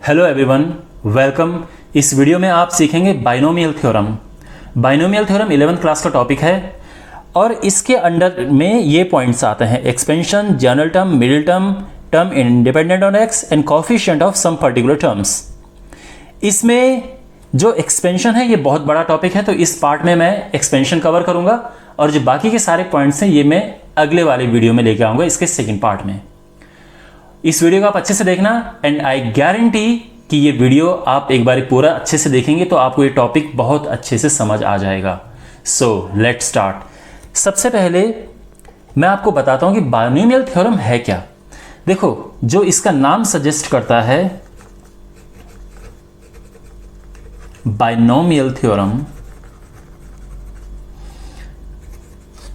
Hello everyone, welcome. इस video में आप सीखेंगे binomial theorem. Binomial theorem 11th class का टॉपिक है और इसके अंडर में ये पॉइंट्स आते हैं: expansion, general term, middle term, term independent on x and coefficient of some particular terms. इसमें जो एक्सपेंशन है ये बहुत बड़ा टॉपिक है, तो इस पार्ट में मैं एक्सपेंशन कवर करूंगा और जो बाकी के सारे पॉइंट्स हैं ये मैं अगले वाले वीडियो में लेके आऊंगा, इसके सेकेंड पार्ट में। इस वीडियो को आप अच्छे से देखना एंड आई गारंटी कि ये वीडियो आप एक बार पूरा अच्छे से देखेंगे तो आपको ये टॉपिक बहुत अच्छे से समझ आ जाएगा। So let's start. सबसे पहले मैं आपको बताता हूं कि बाइनोमियल थ्योरम है क्या। देखो, जो इसका नाम सजेस्ट करता है बाइनोमियल थ्योरम,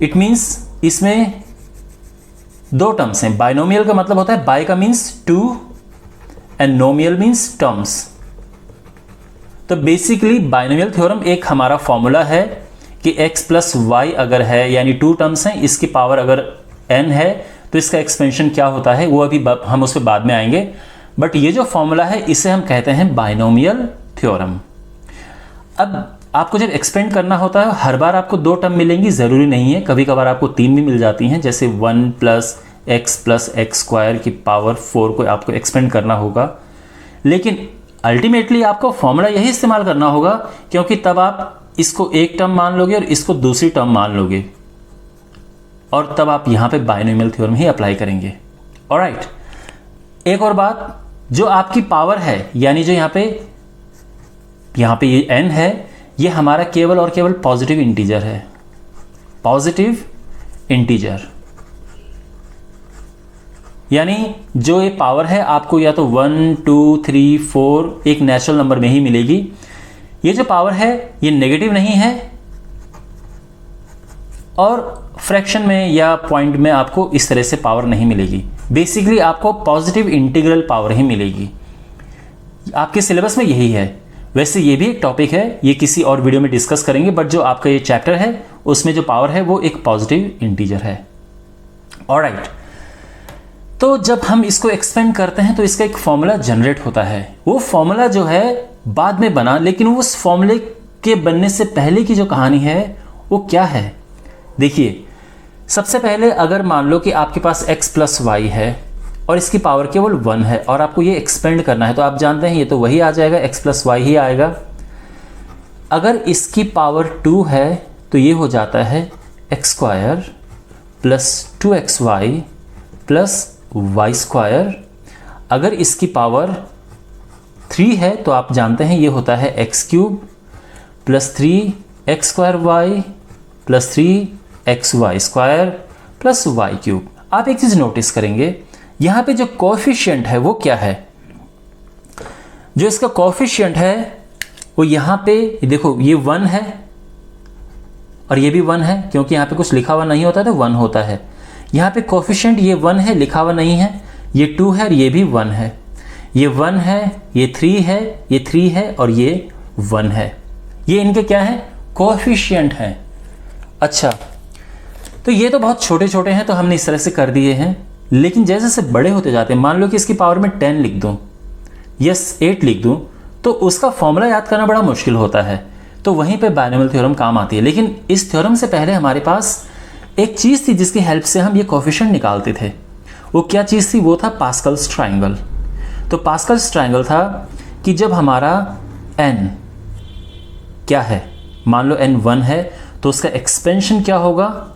इट मींस इसमें दो टर्म्स हैं। बाइनोमियल का मतलब होता है बाय का means two and nomial means terms. तो बेसिकली बाइनोमियल थ्योरम एक हमारा फॉर्मूला है कि x प्लस वाई अगर है, यानी टू टर्म्स हैं, इसकी पावर अगर n है तो इसका एक्सपेंशन क्या होता है वो अभी हम उस पर बाद में आएंगे। बट ये जो फॉर्मूला है इसे हम कहते हैं बाइनोमियल थ्योरम। अब आपको जब एक्सपेंड करना होता है हर बार आपको दो टर्म मिलेंगी, ज़रूरी नहीं है, कभी कभार आपको तीन भी मिल जाती हैं। जैसे 1 प्लस एक्स स्क्वायर की पावर 4 को आपको एक्सपेंड करना होगा, लेकिन अल्टीमेटली आपको फॉर्मूला यही इस्तेमाल करना होगा, क्योंकि तब आप इसको एक टर्म मान लोगे और इसको दूसरी टर्म मान लोगे और तब आप यहाँ पे बाइनोमियल थ्योरम ही अप्लाई करेंगे। ऑलराइट, एक और बात, जो आपकी पावर है यानी जो यहाँ पे ये n है, ये हमारा केवल और केवल पॉजिटिव इंटीजर है। पॉजिटिव इंटीजर यानी जो ये पावर है आपको या तो 1, 2, 3, 4 एक नेचुरल नंबर में ही मिलेगी। ये जो पावर है ये नेगेटिव नहीं है और फ्रैक्शन में या पॉइंट में आपको इस तरह से पावर नहीं मिलेगी। बेसिकली आपको पॉजिटिव इंटीग्रल पावर ही मिलेगी। आपके सिलेबस में यही है। वैसे ये भी एक टॉपिक है, ये किसी और वीडियो में डिस्कस करेंगे, बट जो आपका ये चैप्टर है उसमें जो पावर है वो एक पॉजिटिव इंटीजर है। ऑलराइट, तो जब हम इसको एक्सपेंड करते हैं तो इसका एक फॉर्मूला जनरेट होता है। वो फॉर्मूला जो है बाद में बना, लेकिन उस फॉर्मूले के बनने से पहले की जो कहानी है वो क्या है। देखिए, सबसे पहले अगर मान लो कि आपके पास x प्लस वाई है और इसकी पावर केवल 1 है और आपको ये एक्सपेंड करना है, तो आप जानते हैं ये तो वही आ जाएगा, x प्लस वाई ही आएगा। अगर इसकी पावर 2 है तो ये हो जाता है x square plus 2xy plus y square. अगर इसकी पावर 3 है तो आप जानते हैं ये होता है x cube plus 3x square y plus 3xy square plus y cube. आप एक चीज़ नोटिस करेंगे, यहाँ पे जो कोएफिशिएंट है वो क्या है। जो इसका कोएफिशिएंट है वो यहाँ पे देखो, ये 1 है और ये भी 1 है, क्योंकि यहाँ पे कुछ लिखा हुआ नहीं होता तो 1 होता है। यहाँ पे कोएफिशिएंट ये 1 है, लिखा हुआ नहीं है, ये 2 है और ये भी 1 है, ये 1 है, ये 3 है, ये 3 है और ये 1 है। ये इनके क्या है, कोएफिशिएंट हैं। अच्छा, तो ये तो बहुत छोटे छोटे हैं तो हमने इस तरह से कर दिए हैं, लेकिन जैसे जैसे बड़े होते जाते हैं, मान लो कि इसकी पावर में 10 लिख दूं, यस 8 लिख दूं, तो उसका फॉर्मूला याद करना बड़ा मुश्किल होता है। तो वहीं पे बाइनोमियल थ्योरम काम आती है। लेकिन इस थ्योरम से पहले हमारे पास एक चीज़ थी जिसकी हेल्प से हम ये कोएफिशिएंट निकालते थे। वो क्या चीज़ थी, वो था पास्कल्स ट्रायंगल। तो पास्कल्स ट्रायंगल था कि जब हमारा n क्या है, मान लो n 1 है तो उसका एक्सपेंशन क्या होगा,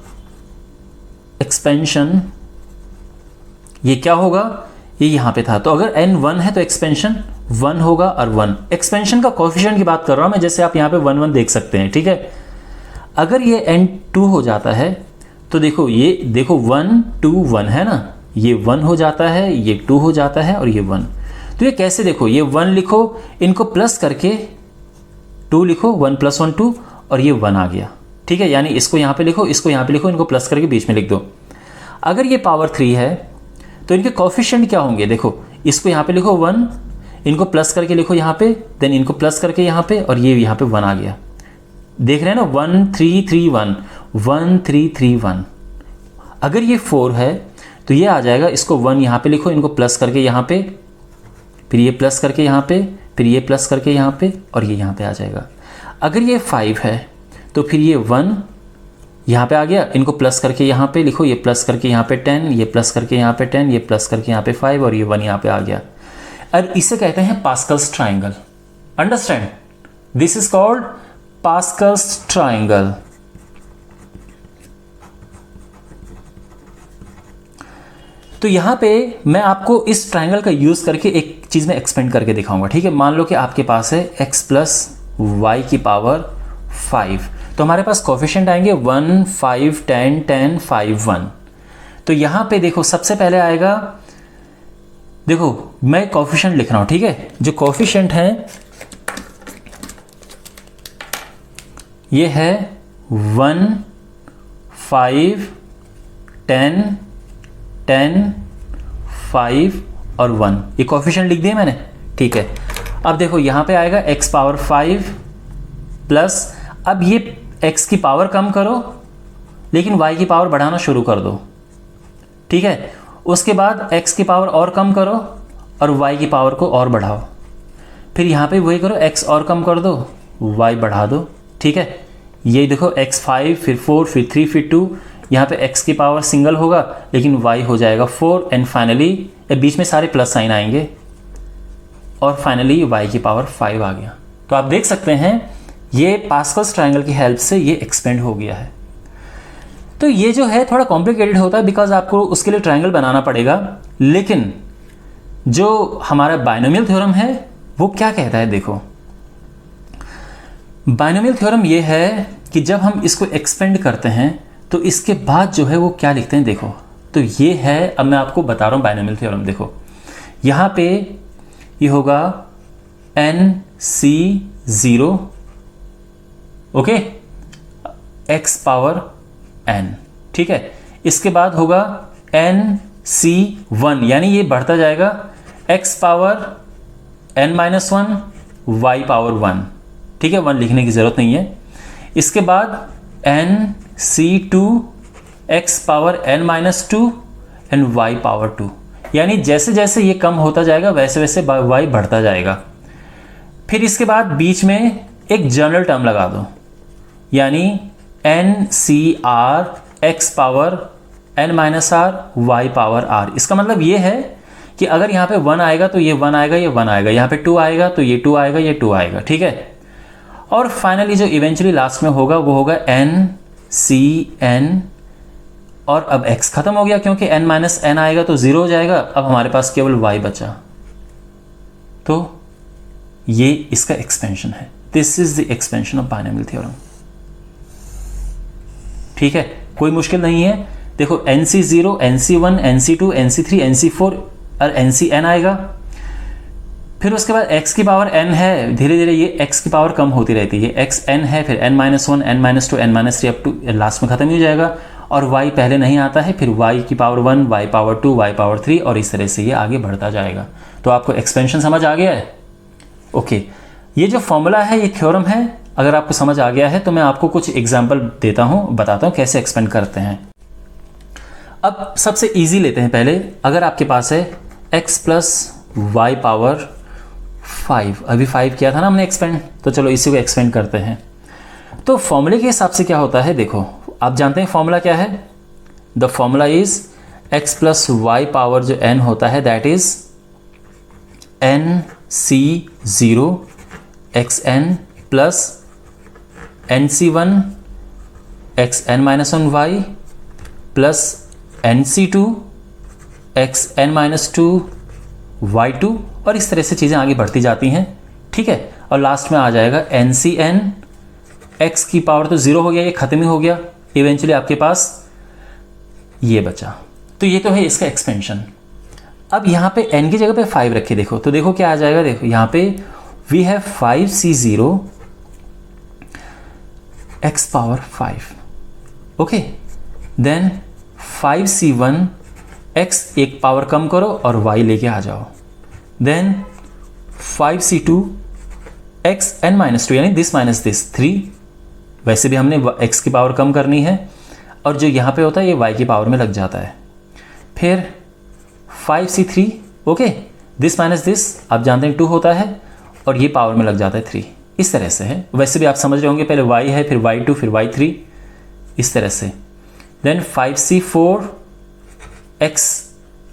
एक्सपेंशन ये क्या होगा, ये यहाँ पे था। तो अगर n 1 है तो एक्सपेंशन 1 होगा और 1 एक्सपेंशन का कोएफिशिएंट की बात कर रहा हूँ मैं, जैसे आप यहाँ पे 1 1 देख सकते हैं, ठीक है। अगर ये n 2 हो जाता है तो देखो, ये देखो 1 2 1 है ना, ये 1 हो जाता है, ये 2 हो जाता है और ये 1। तो ये कैसे, देखो ये 1 लिखो, इनको प्लस करके 2 लिखो, 1 + 1 2 और ये 1 आ गया, ठीक है। यानी इसको यहाँ पे लिखो, इसको यहाँ पे लिखो, इनको प्लस करके बीच में लिख दो। अगर ये पावर 3 है तो इनके कोएफिशिएंट क्या होंगे, देखो इसको यहाँ पे लिखो 1, इनको प्लस करके लिखो यहाँ पे, देन इनको प्लस करके यहाँ पे और ये यहाँ पे 1 आ गया। देख रहे हैं ना, 1 3 3 1 1 3 3 1। अगर ये 4 है तो ये आ जाएगा, इसको 1 यहाँ पे लिखो, इनको प्लस करके यहाँ पे फिर ये प्लस करके यहाँ पे, फिर ये प्लस करके यहाँ पे, और ये यहाँ पे आ जाएगा। अगर ये 5 है तो फिर ये 1 यहाँ पे आ गया, इनको प्लस करके यहाँ पे लिखो, ये प्लस करके यहाँ पे 10, ये प्लस करके यहाँ पे 10, ये प्लस करके यहाँ पे 5, और ये 1 यहाँ पे आ गया। और इसे कहते हैं Pascal's triangle. Understand, this is called Pascal's triangle. तो यहाँ पे मैं आपको इस ट्राइंगल का यूज करके एक चीज में एक्सपेंड करके दिखाऊंगा, ठीक है। मान लो कि आपके पास है x प्लस वाई की पावर 5, तो हमारे पास कोफिशिएंट आएंगे 1, 5, 10, 10, 5, 1। तो यहाँ पे देखो सबसे पहले आएगा, देखो मैं कोफिशिएंट लिख रहा हूं, ठीक है। जो कोफिशिएंट है ये है 1, 5, 10, 10, 5 और 1, ये कोफिशिएंट लिख दिए मैंने, ठीक है। अब देखो यहाँ पे आएगा x पावर 5 प्लस, अब ये x की पावर कम करो लेकिन y की पावर बढ़ाना शुरू कर दो, ठीक है। उसके बाद x की पावर और कम करो और y की पावर को और बढ़ाओ, फिर यहाँ पे वही करो, x और कम कर दो, y बढ़ा दो, ठीक है। ये देखो x 5, फिर 4, फिर 3, फिर 2, यहाँ पे x की पावर सिंगल होगा लेकिन y हो जाएगा 4, एंड फाइनली बीच में सारे प्लस साइन आएंगे और फाइनली y की पावर 5 आ गया। तो आप देख सकते हैं ये पास्कल्स ट्राइंगल की हेल्प से ये एक्सपेंड हो गया है। तो ये जो है थोड़ा कॉम्प्लिकेटेड होता है बिकॉज आपको उसके लिए ट्राइंगल बनाना पड़ेगा, लेकिन जो हमारा बाइनोमियल थ्योरम है वो क्या कहता है, देखो बाइनोमियल थ्योरम ये है कि जब हम इसको एक्सपेंड करते हैं तो इसके बाद जो है वो क्या लिखते हैं, देखो। तो ये है, अब मैं आपको बता रहा हूं बाइनोमियल थ्योरम। देखो यहां पे ये होगा NC0, okay, x power n, ठीक है। इसके बाद होगा NC1, यानी ये बढ़ता जाएगा x power n-1, y power 1, ठीक है, 1 लिखने की जरूरत नहीं है। इसके बाद NC2, x power n-2 and y power 2, यानी जैसे जैसे ये कम होता जाएगा वैसे वैसे y बढ़ता जाएगा। फिर इसके बाद बीच में एक जनरल टर्म लगा दो, यानी NCR, x power n-r, y power r। इसका मतलब ये है कि अगर यहाँ पे 1 आएगा तो ये 1 आएगा, ये 1 आएगा, यहाँ पे 2 आएगा तो ये 2 आएगा, ये 2 आएगा, ठीक है। और फाइनली जो इवेंचुअली लास्ट में होगा वो होगा NCN, और अब x खत्म हो गया क्योंकि n-n आएगा तो 0 हो जाएगा। अब हमारे पास केवल y बचा, तो ये इसका एक्सपेंशन है। This is the expansion of binomial theorem, ठीक है, कोई मुश्किल नहीं है। देखो NC0, NC1, NC2, NC3, NC4 और NCN आएगा। फिर उसके बाद x की पावर n है, धीरे धीरे ये x की पावर कम होती रहती है, xn है, फिर n-1, n-2, n-3 up to last में खत्म ही हो जाएगा, और y पहले नहीं आता है, फिर y की power 1, y power 2, y power 3, और इस तरह से ये आगे बढ़ता जाएगा। तो आपको एक्सपेंशन समझ आ गया है, ओके। ये जो फॉर्मूला है, ये थ्योरम है, अगर आपको समझ आ गया है तो मैं आपको कुछ एग्जाम्पल देता हूँ, बताता हूँ कैसे एक्सपेंड करते हैं। अब सबसे ईजी लेते हैं पहले। अगर आपके पास है x प्लस वाई पावर 5, अभी 5 किया था ना हमने एक्सपेंड, तो चलो इसी को एक्सपेंड करते हैं। तो फॉर्मूले के हिसाब से क्या होता है, देखो आप जानते हैं फॉर्मूला क्या है। The formula is x plus y power जो n होता है that is NC0 xn plus NC1 xn-1y plus NC2 xn-2 y2, और इस तरह से चीज़ें आगे बढ़ती जाती हैं, ठीक है। और लास्ट में आ जाएगा NCN, x की पावर तो 0 हो गया, ये खत्म ही हो गया, इवेंचुअली आपके पास ये बचा। तो ये तो है इसका एक्सपेंशन। अब यहाँ पे n की जगह पे 5 रखे, देखो तो देखो क्या आ जाएगा। देखो यहाँ पे we have 5C0 x power 5, okay, then 5C1 x एक पावर कम करो और y लेके आ जाओ, देन 5C2 x n-2, यानी दिस माइनस दिस 3, वैसे भी हमने x की पावर कम करनी है, और जो यहाँ पे होता है ये y की पावर में लग जाता है। फिर 5C3, okay, this minus this आप जानते हैं 2 होता है और ये पावर में लग जाता है 3। इस तरह से है। वैसे भी आप समझ रहे होंगे, पहले y है फिर y2 फिर y3 इस तरह से। देन 5c4x,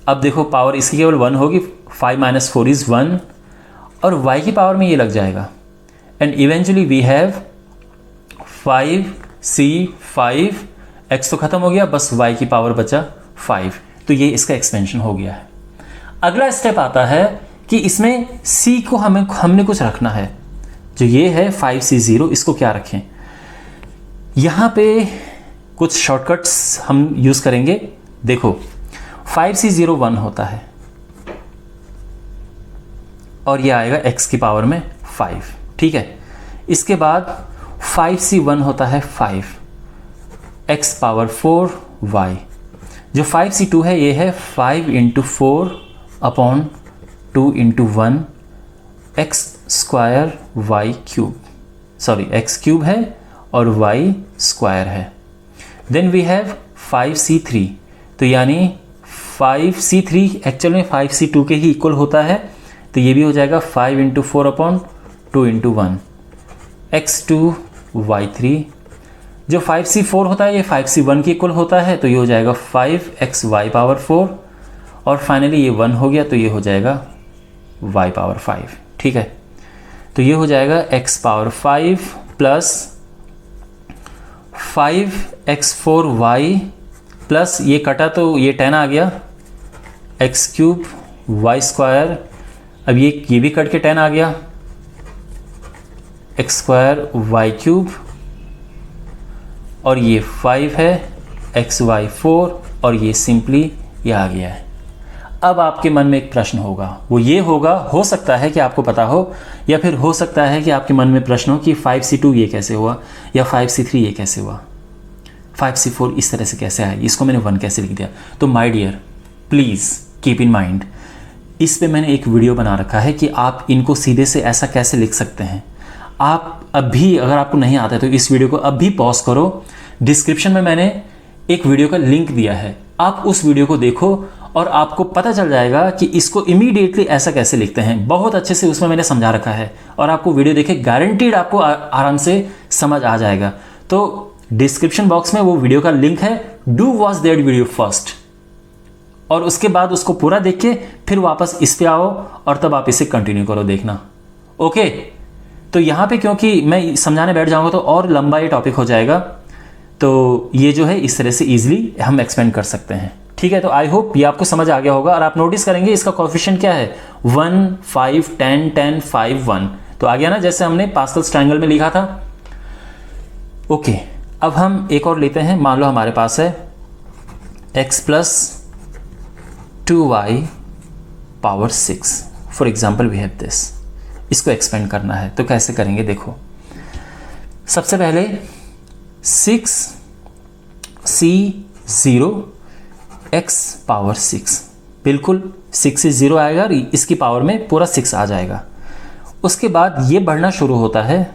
अब देखो पावर इसकी केवल 1 होगी, 5 माइनस 4 इज 1 और y की पावर में ये लग जाएगा। And eventually we have 5c5, x तो खत्म हो गया, बस y की पावर बचा 5। तो ये इसका एक्सपेंशन हो गया है। अगला स्टेप आता है कि इसमें c को हमने कुछ रखना है। जो ये है 5c0, इसको क्या रखें? यहाँ पे कुछ शॉर्टकट्स हम यूज़ करेंगे। देखो 5c0 1 होता है और ये आएगा x की पावर में 5, ठीक है। इसके बाद 5c1 होता है 5, x पावर 4 y। जो 5c2 है ये है 5 into 4 upon 2 into 1 x square y cube, sorry x cube है और y स्क्वायर है। देन वी हैव 5c3, तो यानी 5c3 एक्चुअल में 5c2 के ही इक्वल होता है, तो ये भी हो जाएगा 5 into 4 upon 2 into 1 x2 y3। जो 5c4 होता है ये 5c1 के इक्वल होता है, तो ये हो जाएगा 5xy पावर 4 और फाइनली ये 1 हो गया, तो ये हो जाएगा y पावर 5, ठीक है। तो ये हो जाएगा x power 5 plus 5x4y plus ये कटा तो ये 10 आ गया, x क्यूब y स्क्वायर, अब ये भी कट के 10 आ गया, x स्क्वायर y क्यूब और ये 5 है xy 4 और ये सिंपली ये आ गया है। अब आपके मन में एक प्रश्न होगा, वो ये होगा, हो सकता है कि आपको पता हो या फिर हो सकता है कि आपके मन में प्रश्न हो कि 5c2 ये कैसे हुआ या 5c3 ये कैसे हुआ, 5c4 इस तरह से कैसे आया, इसको मैंने 1 कैसे लिख दिया। तो my dear please keep in mind, इस पे मैंने एक वीडियो बना रखा है कि आप इनको सीधे से ऐसा कैसे लिख सकते हैं। आप अभी अगर आपको नहीं आता है तो इस वीडियो को अभी पॉज करो, डिस्क्रिप्शन में मैंने एक वीडियो का लिंक दिया है, आप उस वीडियो को देखो और आपको पता चल जाएगा कि इसको इमीडिएटली ऐसा कैसे लिखते हैं। बहुत अच्छे से उसमें मैंने समझा रखा है और आपको वीडियो देखे गारंटीड आपको आराम से समझ आ जाएगा। तो डिस्क्रिप्शन बॉक्स में वो वीडियो का लिंक है, do watch that video first और उसके बाद उसको पूरा देख के फिर वापस इस पे आओ और तब आप इसे कंटिन्यू करो देखना। ओके, तो यहाँ पे क्योंकि मैं समझाने बैठ जाऊँगा तो और लंबा ये टॉपिक हो जाएगा, तो ये जो है इस तरह से ईजिली हम एक्सपेंड कर सकते हैं, ठीक है। तो आई होप ये आपको समझ आ गया होगा और आप नोटिस करेंगे इसका कोएफिशिएंट क्या है 1 5 10 10 5 1, तो आ गया ना, जैसे हमने पास्कल्स ट्रायंगल में लिखा था। ओके, अब हम एक और लेते हैं। मान लो हमारे पास है x plus 2y power 6, for example we have this. इसको एक्सपेंड करना है तो कैसे करेंगे देखो। सबसे पहले 6c0 x पावर 6, बिल्कुल 6 से 0 आएगा और इसकी पावर में पूरा 6 आ जाएगा। उसके बाद ये बढ़ना शुरू होता है,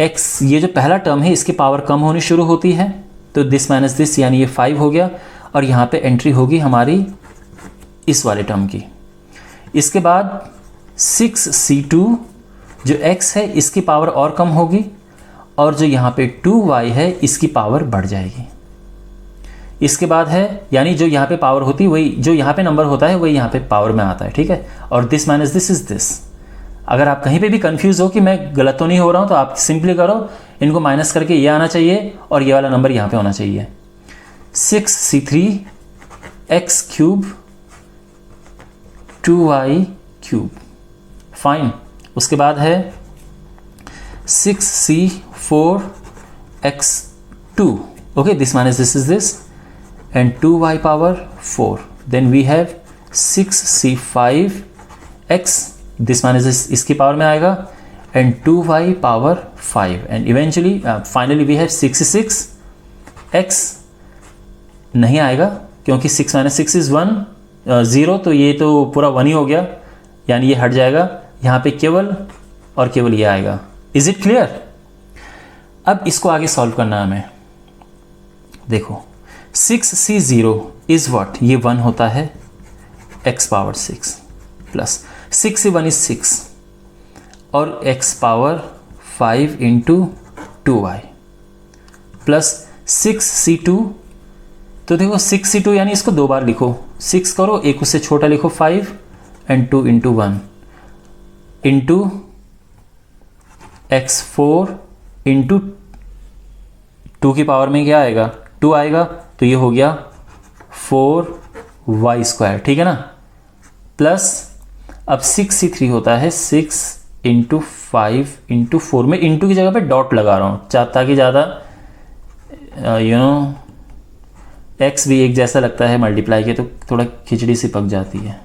x ये जो पहला टर्म है इसकी पावर कम होनी शुरू होती है, तो दिस माइनस दिस यानी ये 5 हो गया और यहाँ पे एंट्री होगी हमारी इस वाले टर्म की। इसके बाद 6c2 जो x है इसकी पावर और कम होगी और जो यहाँ पे 2y है इसकी पावर बढ़ जाएगी। इसके बाद है यानी जो यहाँ पे पावर होती है वही जो यहाँ पे नंबर होता है वही यहाँ पे पावर में आता है, ठीक है। और this minus this is this. अगर आप कहीं पे भी कंफ्यूज हो कि मैं गलत तो नहीं हो रहा हूँ तो आप सिंपली करो, इनको माइनस करके ये आना चाहिए और ये वाला नंबर यहाँ पे होना चाहिए। 6c3 x cube 2y cube, fine. उसके बाद है 6c4 x2, okay, this minus this is this and 2y power 4, then we have 6c5 x, this minus this इसकी पावर में आएगा and 2y power 5 and eventually finally we have 66 x नहीं आएगा क्योंकि 6 minus 6 is 1 0, तो ये तो पूरा 1 ही हो गया यानी ये हट जाएगा, यहाँ पे केवल और केवल ये आएगा। Is it clear? अब इसको आगे सॉल्व करना है हमें। देखो 6c0 इज व्हाट, ये 1 होता है, x power 6 plus 6c1 is 6 और x power 5 into 2y plus 6c2। तो देखो 6c2 यानी इसको दो बार लिखो, 6 करो, एक उससे छोटा लिखो 5 and 2 into 1 into x4 into 2 की पावर में क्या आएगा 2 आएगा, तो ये हो गया 4y², ठीक है ना। प्लस अब 6c3 होता है 6 इंटू 5 इंटू 4 में इंटू की जगह पे डॉट लगा रहा हूँ ताकि ज़्यादा x भी एक जैसा लगता है मल्टीप्लाई के, तो थोड़ा खिचड़ी सी पक जाती है।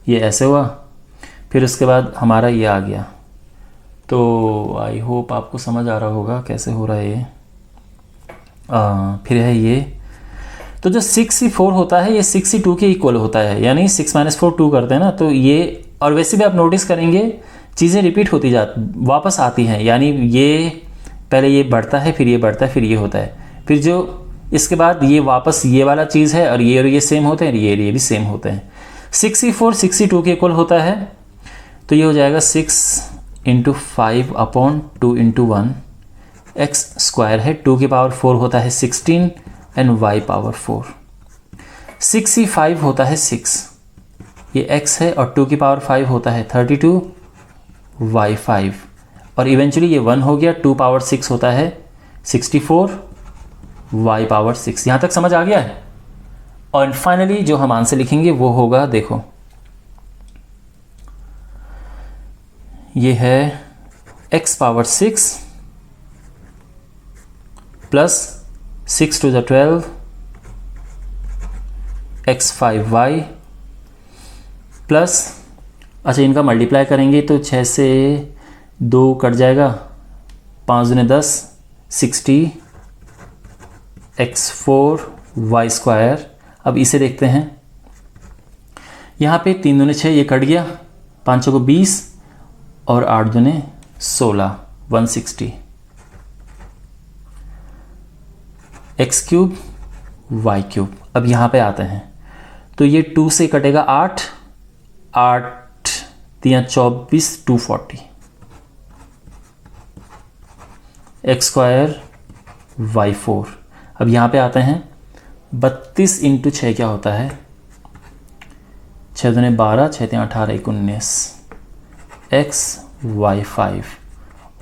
ये ऐसे हुआ, फिर उसके बाद हमारा ये आ गया। तो आई होप आपको समझ आ रहा होगा कैसे हो रहा है ये। फिर है ये, तो जो 6c4 होता है ये 6c2 के इक्वल होता है, यानी 6 - 4 2 करते हैं ना, तो ये, और वैसे भी आप नोटिस करेंगे चीज़ें रिपीट होती वापस आती हैं, यानी ये पहले ये बढ़ता है, फिर ये बढ़ता है, फिर ये होता है, फिर जो इसके बाद ये वापस ये वाला चीज़ है, और ये सेम होते हैं, ये भी सेम होते हैं। 6c4 6c2 के इक्वल होता है, तो ये हो जाएगा 6 इंटू 5 अपॉन 2 इंटू 1 x² है, 2 की पावर 4 होता है 16 एंड y पावर 4। 6c5 होता है 6, ये x है, और 2 की पावर 5 होता है 32 y 5, और इवेंचुअली ये 1 हो गया, 2 पावर 6 होता है 64 y पावर 6। यहाँ तक समझ आ गया है। और फाइनली जो हम आंसर लिखेंगे वो होगा, देखो ये है x power 6 plus 6 to the 12 x5y plus, अच्छा इनका मल्टीप्लाई करेंगे तो 6 से 2 कट जाएगा, 5 दूने 10 60 x4y²। अब इसे देखते हैं, यहाँ पे 3 दूने 6, ये कट गया, 5 को 20 और 8 दूने 16 160 x³ y³। अब यहाँ पे आते हैं, तो ये 2 से कटेगा 8 3 24 240 x² y4। अब यहाँ पे आते हैं, 32 इंटू 6 क्या होता है, 6 दूने 12 6 3 18 19 x y5,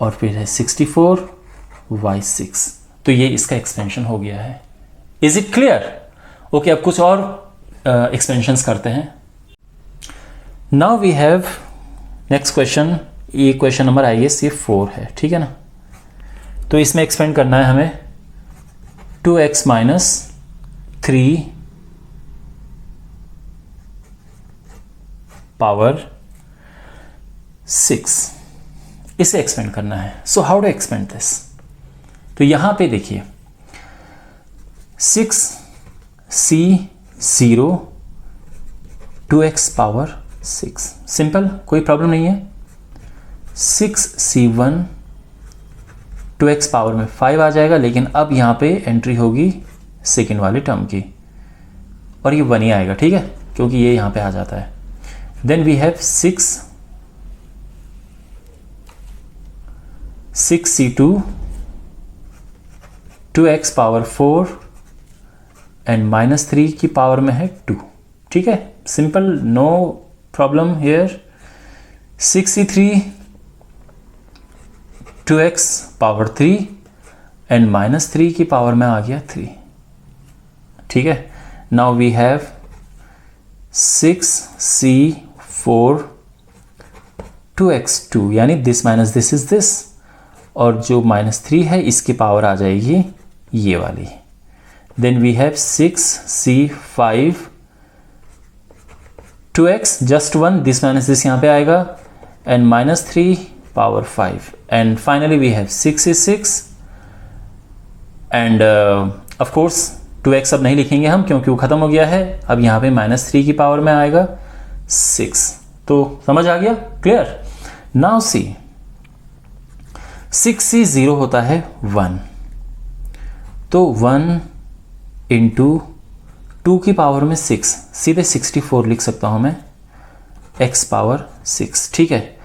और फिर है 64 y6। तो ये इसका एक्सपेंशन हो गया है। Is it clear? ओके, अब कुछ और एक्सपेंशंस करते हैं। Now we have next question. ये क्वेश्चन नंबर आई गेस ये 4 है, ठीक है ना। तो इसमें एक्सपेंड करना है हमें 2x - 3 पावर 6, इसे एक्सपेंड करना है। So how to expand this? तो यहां पे देखिए 6c0 2x पावर 6, सिंपल, कोई प्रॉब्लम नहीं है। 6c1 2x पावर में 5 आ जाएगा, लेकिन अब यहां पे एंट्री होगी सेकेंड वाली टर्म की, और ये 1 ही आएगा, ठीक है, क्योंकि ये यहां पे आ जाता है। Then we have 6c2 2x power 4 and -3 की पावर में है 2, ठीक है, simple, no problem here. 6c3 2x power 3 and -3 की पावर में आ गया 3, ठीक है। Now we have 6c4 2x2, यानी this minus this is this, और जो -3 है इसकी पावर आ जाएगी ये वाली। Then we have 6c5 2x just 1, this minus this यहाँ पे आएगा, and -3 power 5, and finally we have 6c6 and of course 2x अब नहीं लिखेंगे हम क्योंकि वो खत्म हो गया है। अब यहाँ पे -3 की पावर में आएगा 6। तो समझ आ गया? क्लियर? नाउ सी 6c0 होता है 1, तो 1 इंटू 2 की पावर में 6, सीधे 64 लिख सकता हूँ मैं, x पावर 6, ठीक है।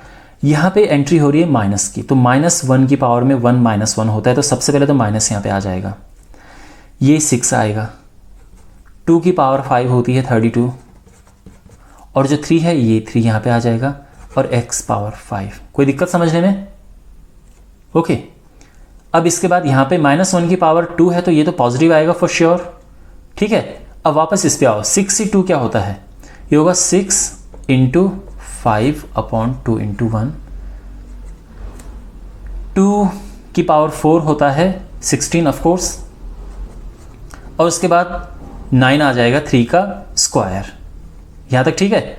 यहाँ पे एंट्री हो रही है माइनस की, तो -1 की पावर में 1 -1 होता है, तो सबसे पहले तो माइनस यहाँ पे आ जाएगा, ये 6 आएगा। 2 की पावर 5 होती है 32, और जो 3 है ये 3 यहाँ पे आ जाएगा, और x पावर 5। कोई दिक्कत समझने में? ओके। अब इसके बाद यहाँ पे -1 की पावर 2 है, तो ये तो पॉजिटिव आएगा फॉर श्योर, ठीक है। अब वापस इस पे आओ, 62 क्या होता है, ये होगा 6 × 5/2 × 1। 2 की पावर 4 होता है 16 ऑफ कोर्स, और उसके बाद 9 आ जाएगा 3 का स्क्वायर, यहाँ तक ठीक है,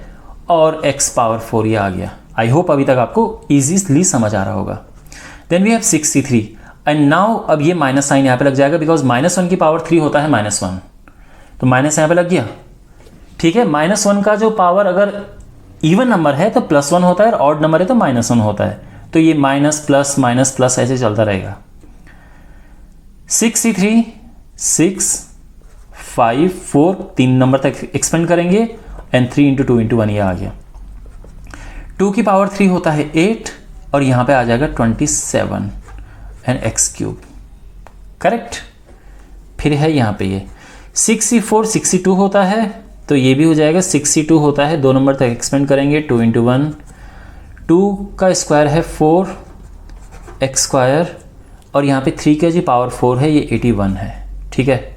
और x पावर 4 ये आ गया। आई होप अभी तक आपको इजीली समझ आ रहा होगा। Then we have 63, and now अब ये माइनस साइन यहाँ पे लग जाएगा, बिकॉज -1 की पावर 3 होता है -1, तो माइनस यहाँ पे लग गया, ठीक है। -1 का जो पावर अगर इवन नंबर है तो +1 होता है, और ऑड नंबर है तो -1 होता है, तो ये माइनस प्लस माइनस प्लस ऐसे चलता रहेगा। 63, 6, 5, 4 3 नंबर तक एक्सपेंड करेंगे, एंड 3 × 2 × 1 ये आ गया। 2 की पावर 3 होता है 8, और यहाँ पे आ जाएगा 27 एंड x3, करेक्ट। फिर है यहाँ पे ये 64, 62 होता है, तो ये भी हो जाएगा 62 होता है, 2 नंबर तक एक्सपेंड करेंगे, 2 × 1, 2 का स्क्वायर है 4 x², और यहाँ पे 3 का जो पावर 4 है ये 81 है, ठीक है।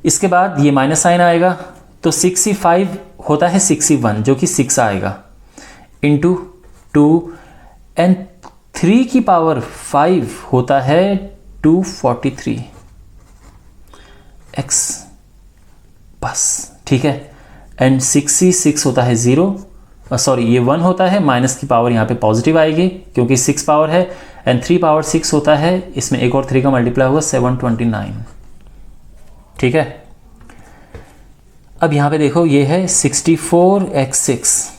इसके बाद ये माइनस साइन आएगा, तो 65 होता है 61, जो कि 6 आएगा, इंटू 2, एंड 3 की पावर 5 होता है 243 x, बस, ठीक है। एंड 66 होता है 0, सॉरी ये 1 होता है, माइनस की पावर यहाँ पे पॉजिटिव आएगी क्योंकि 6 पावर है, एंड 3 पावर 6 होता है, इसमें एक और 3 का मल्टीप्लाई होगा 729, ठीक है। अब यहाँ पे देखो ये है 64x6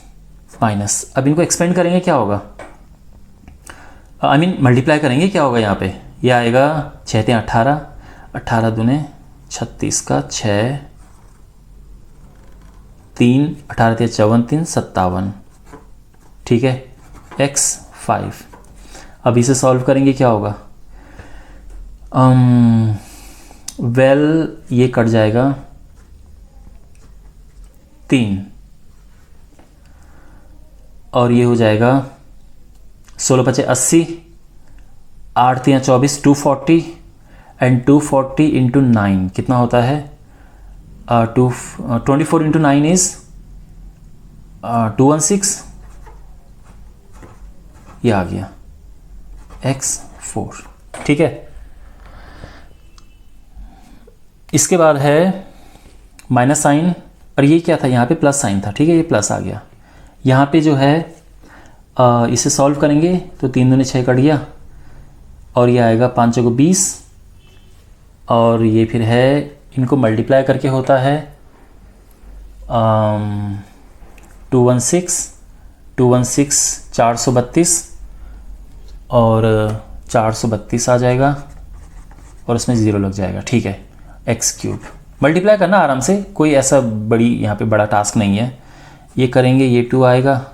माइनस, अब इनको एक्सपेंड करेंगे क्या होगा, मल्टीप्लाई करेंगे क्या होगा, यहाँ पे ये आएगा 6 × 18, 18 दूने 36 का 6, 3, 18 × 54, 57, ठीक है, x5। अब इसे सॉल्व करेंगे क्या होगा, ये कट जाएगा 3, और ये हो जाएगा 16 × 5 = 80, 8 × 3 = 24, 240, एंड 240 × 9 कितना होता है, 24 × 9 इज 216, ये आ गया x4, ठीक है। इसके बाद है माइनस साइन, और ये क्या था, यहाँ पे प्लस साइन था, ठीक है, ये प्लस आ गया। यहाँ पे जो है इसे सॉल्व करेंगे तो 3 दूने 6 कट गया, और ये आएगा 5 × 5 = 20, और ये फिर है इनको मल्टीप्लाई करके होता है 216, 432, और 432 आ जाएगा, और उसमें 0 लग जाएगा, ठीक है, x3। मल्टीप्लाई करना आराम से, कोई ऐसा यहाँ पे बड़ा टास्क नहीं है। ये करेंगे, ये 2 आएगा,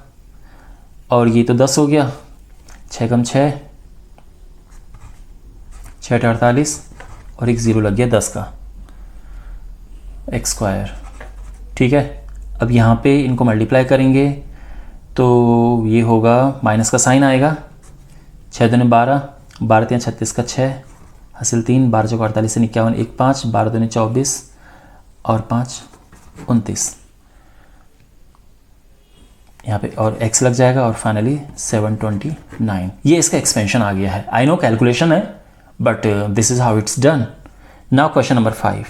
और ये तो 10 हो गया, 6 × 6 = 48, और एक 0 लग गया 10 का x², ठीक है। अब यहाँ पे इनको मल्टीप्लाई करेंगे तो ये होगा, माइनस का साइन आएगा, 6 दूने 12, 12 × 3 = 36 का 6, हासिल 3, 12 × 4 = 48, 51, 1 5, 12 दूने 24, और 5 29, यहाँ पे और x लग जाएगा, और फाइनली 729। ये इसका एक्सपेंशन आ गया है। आई नो कैलकुलेशन है, but this is how it's done. Now question number 5।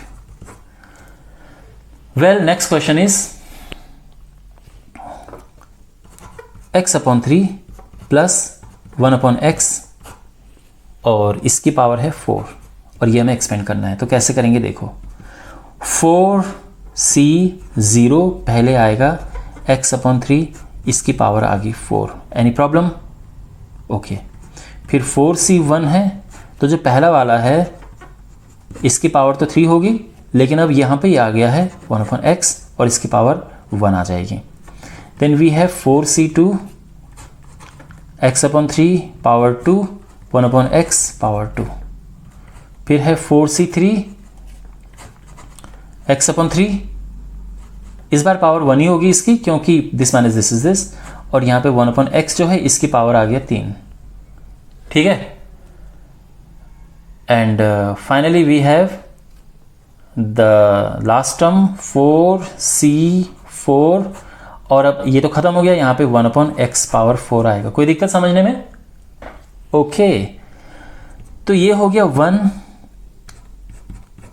Well, next question is x/3 + 1/x, और इसकी पावर है 4, और ये हमें एक्सपेंड करना है। तो कैसे करेंगे देखो, 4c0 पहले आएगा, x/3 इसकी पावर आ गई 4, एनी प्रॉब्लम? ओके। फिर 4c1 है, तो जो पहला वाला है इसकी पावर तो 3 होगी, लेकिन अब यहाँ पे ये आ गया है 1/x और इसकी पावर 1 आ जाएगी। Then we have 4c2 x/3 power 2 1/x power 2। फिर है 4c3 x/3, इस बार पावर 1 ही होगी इसकी, क्योंकि this minus this is this, और यहाँ पे 1/x जो है इसकी पावर आ गया 3। ठीक है, and finally we have the last term 4c4, और अब ये तो खत्म हो गया, यहाँ पे 1/x पावर 4 आएगा। कोई दिक्कत समझने में? ओके, तो ये हो गया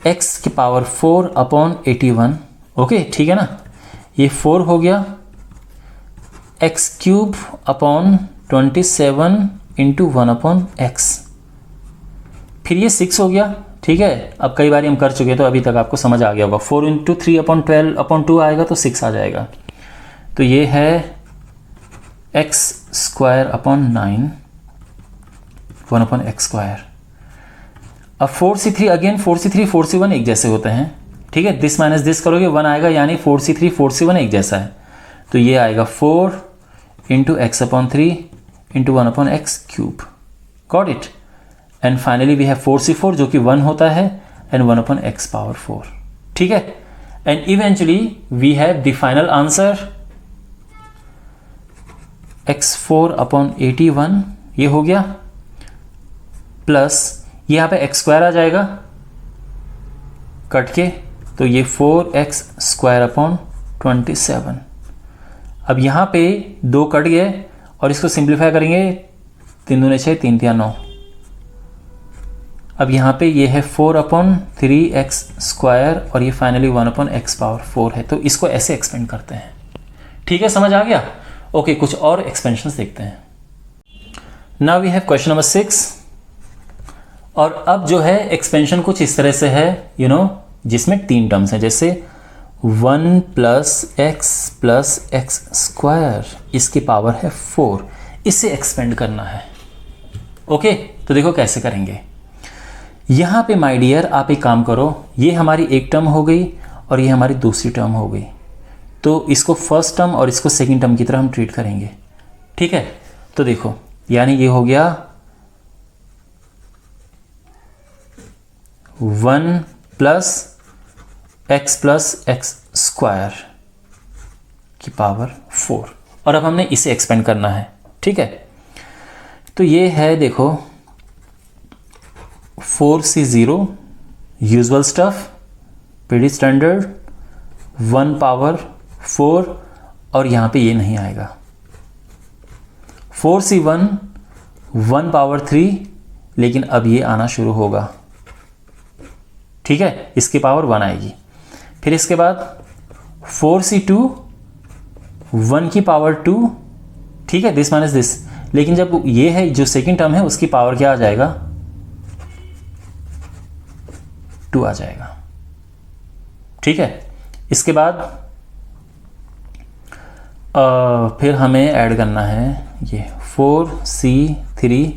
1x की पावर 4/81। ओके, ठीक है ना, ये 4 हो गया, x³/27 इंटू 1/x, फिर ये 6 हो गया। ठीक है, अब कई बार हम कर चुके हैं तो अभी तक आपको समझ आ गया होगा। 4 इंटू 3/12/2 आएगा तो 6 आ जाएगा। तो ये है x²/9 1/x²। अब 4c3 अगेन 4c3 4c1 एक जैसे होते हैं। ठीक है, दिस माइनस दिस करोगे 1 आएगा, यानी 4c3 4c1 एक जैसा है। तो ये आएगा 4 into x/3 into 1/x³। Got it. And finally we have 4c4 जो कि 1 होता है एंड 1/x पावर 4। ठीक है, and eventually we have the final answer x4/81 ये हो गया, प्लस यहाँ पे x² आ जाएगा कट के, तो ये 4x²/27। अब यहाँ पे 2 कट गए और इसको सिंप्लीफाई करेंगे, 3 दूने 6 3 3 9। अब यहाँ पे ये है 4/3x² और ये फाइनली 1/x पावर 4 है। तो इसको ऐसे एक्सपेंड करते हैं। ठीक है, समझ आ गया? ओके, कुछ और एक्सपेंशंस देखते हैं। Now we have question number 6, और अब जो है एक्सपेंशन कुछ इस तरह से है, जिसमें 3 टर्म्स हैं, जैसे 1 + x + x², इसकी पावर है 4, इससे एक्सपेंड करना है। ओके, तो देखो कैसे करेंगे। यहाँ पे माय डियर आप एक काम करो, ये हमारी एक टर्म हो गई और ये हमारी दूसरी टर्म हो गई, तो इसको फर्स्ट टर्म और इसको सेकंड टर्म की तरह हम ट्रीट करेंगे। ठीक है, तो देखो, यानी ये हो गया 1 + x + x² की पावर 4, और अब हमने इसे एक्सपेंड करना है। ठीक है, तो ये है देखो 4c0 usual stuff, pretty standard, 1 power 4, और यहाँ पे ये नहीं आएगा। 4c1 1 पावर 3, लेकिन अब ये आना शुरू होगा। ठीक है, इसकी पावर 1 आएगी। फिर इसके बाद 4c2 1 की पावर 2। ठीक है, दिस माइनस दिस, लेकिन जब ये है जो सेकंड टर्म है उसकी पावर क्या आ जाएगा? 2 आ जाएगा। ठीक है, इसके बाद फिर हमें ऐड करना है ये 4c3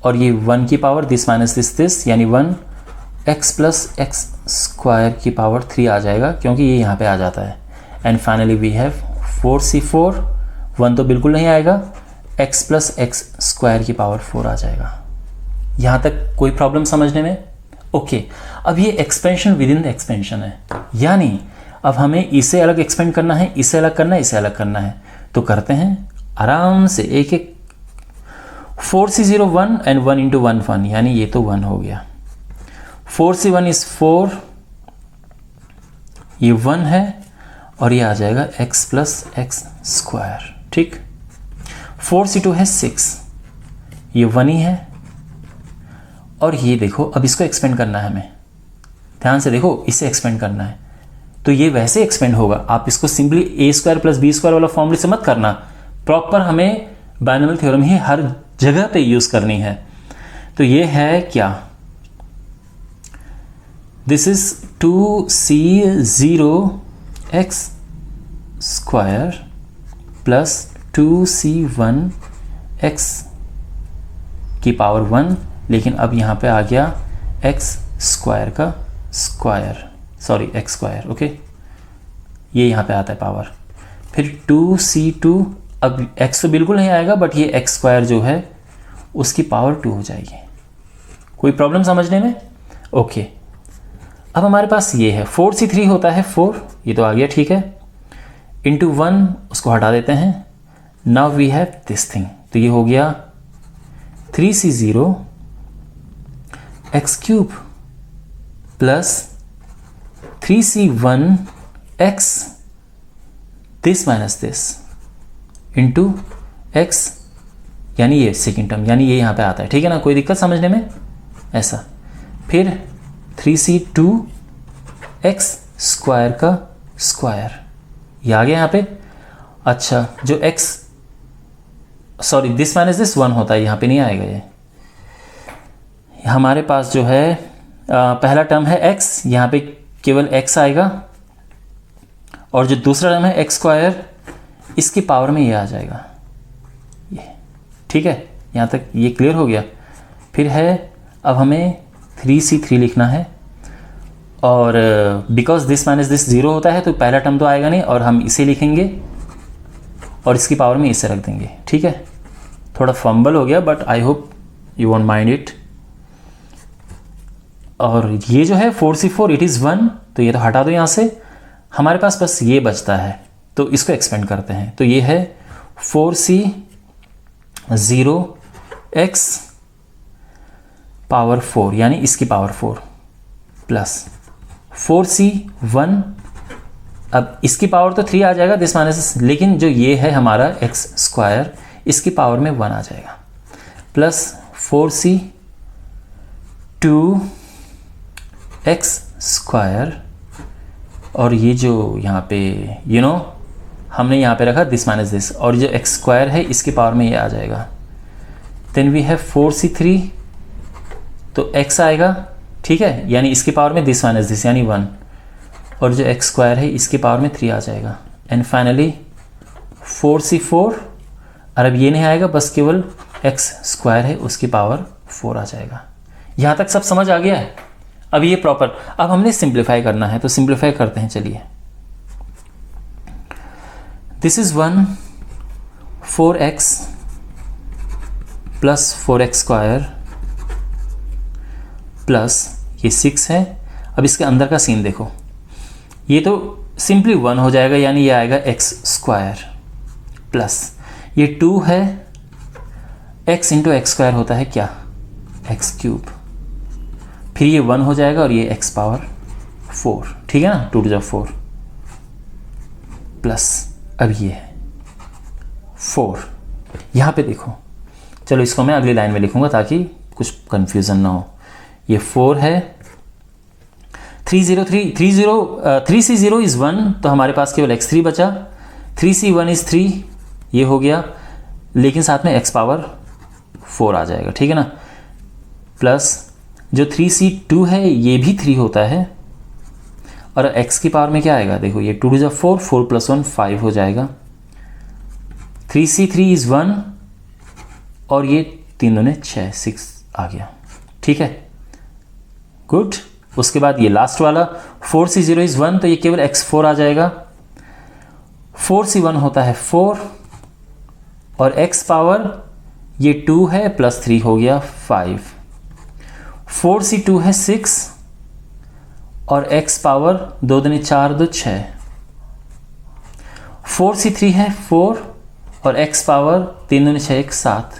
और ये 1 की पावर दिस माइनस दिस, यानी 1x + x² की पावर 3 आ जाएगा, क्योंकि ये यहाँ पे आ जाता है। And finally we have 4c4 1 तो बिल्कुल नहीं आएगा, x + x² की पावर 4 आ जाएगा। यहाँ तक कोई प्रॉब्लम समझने में? ओके, अब ये expansion with in the expansion है, यानी अब हमें इसे अलग एक्सपेंड करना है, इसे अलग करना है, इसे अलग करना है। तो करते हैं आराम से एक एक। 4c0 1 एंड 1 इंटू 1 1, यानी ये तो 1 हो गया। 4c1 इज 4, ये 1 है, और ये आ जाएगा x + x²। ठीक, 4c2 है 6, ये 1 ही है, और ये देखो अब इसको एक्सपेंड करना है हमें। ध्यान से देखो, इसे एक्सपेंड करना है, तो ये वैसे एक्सपेंड होगा। आप इसको सिंपली a² + b² वाला फॉर्मूले से मत करना, प्रॉपर हमें बाइनोमियल थ्योरम ही हर जगह पे यूज करनी है। तो ये है क्या? This is 2c0 x² + 2c1 x की पावर 1, लेकिन अब यहाँ पे आ गया x² का square, sorry x square, okay, ये यहाँ पे आता है पावर। फिर 2c2, अब x तो बिल्कुल नहीं आएगा, बट ये एक्स स्क्वायर जो है उसकी पावर 2 हो जाएगी। कोई प्रॉब्लम समझने में? ओके। अब हमारे पास ये है 4c3 होता है 4, ये तो आ गया, ठीक है, इंटू 1, उसको हटा देते हैं। Now we have this thing, तो ये हो गया 3c0 x cube plus 3c1 x this minus this into x, यानी ये सेकेंड टर्म, यानी ये यहाँ पे आता है, ठीक है ना, कोई दिक्कत समझने में? ऐसा। फिर 3c2 एक्स स्क्वायर का स्क्वायर, ये आ गया यहाँ पे। अच्छा, जो x, sorry this minus this 1 होता है, यहाँ पे नहीं आएगा ये। हमारे पास जो है पहला टर्म है x, यहाँ पे केवल x आएगा, और जो दूसरा टर्म है एक्स स्क्वायर, इसकी पावर में ये आ जाएगा, ये, ठीक है, यहाँ तक ये क्लियर हो गया। फिर है, अब हमें 3c3 लिखना है, और बिकॉज दिस माइनस दिस 0 होता है तो पहला टर्म तो आएगा नहीं, और हम इसे लिखेंगे और इसकी पावर में इसे रख देंगे, ठीक है। थोड़ा फंबल हो गया, but I hope you won't mind it. और ये जो है 4c4 इट इज़ 1, तो ये तो हटा दो यहाँ से, हमारे पास बस ये बचता है, तो इसको एक्सपेंड करते हैं। तो ये है 4c0 x पावर 4, यानी इसकी पावर 4, प्लस 4c1, अब इसकी पावर तो 3 आ जाएगा दिस माइनस, लेकिन जो ये है हमारा एक्स स्क्वायर, इसकी पावर में 1 आ जाएगा, प्लस 4c2 एक्स स्क्वायर, और ये जो यहाँ पे हमने यहाँ पे रखा दिस माइनस दिस, और जो एक्स स्क्वायर है इसकी पावर में ये आ जाएगा। देन वी हैव 4c3, तो x आएगा, ठीक है, यानी इसकी पावर में दिस माइनस दिस यानी 1, और जो एक्स स्क्वायर है इसकी पावर में 3 आ जाएगा। एंड फाइनली 4c4, और अब ये नहीं आएगा, बस केवल एक्स स्क्वायर है उसकी पावर 4 आ जाएगा। यहाँ तक सब समझ आ गया है? अब ये प्रॉपर, अब हमने सिंप्लीफाई करना है, तो सिंप्लीफाई करते हैं, चलिए। This is 1 4x plus 4x square plus ये 6 है। अब इसके अंदर का सीन देखो, ये तो सिंपली 1 हो जाएगा, यानी ये आएगा एक्स स्क्वायर, प्लस ये 2 है, x इंटू एक्स स्क्वायर होता है क्या, एक्स क्यूब, फिर ये 1 हो जाएगा, और ये x पावर 4, ठीक है ना, 2 टू द 4, प्लस अब ये है 4, यहाँ पे देखो, चलो इसको मैं अगली लाइन में लिखूंगा ताकि कुछ कंफ्यूजन ना हो। ये 4 है, 3c0 इज़ 1, तो हमारे पास केवल x3 बचा, 3c1 इज़ 3, ये हो गया, लेकिन साथ में x पावर 4 आ जाएगा, ठीक है ना, प्लस जो 3c2 है ये भी 3 होता है, और x की पावर में क्या आएगा, देखो ये 2 टू द 4, 4 प्लस 1 5 हो जाएगा, 3c3 इज़ 1, और ये 3 दूने 6 6 आ गया, ठीक है, गुड। उसके बाद ये लास्ट वाला 4c0 इज़ 1, तो ये केवल x4 आ जाएगा, 4c1 होता है 4, और x पावर ये 2 है प्लस 3 हो गया 5, 4c2 है 6, और x पावर 2 दूनी 4 2 6, 4c3 है 4, और x पावर 3 दूनी 6 1 7,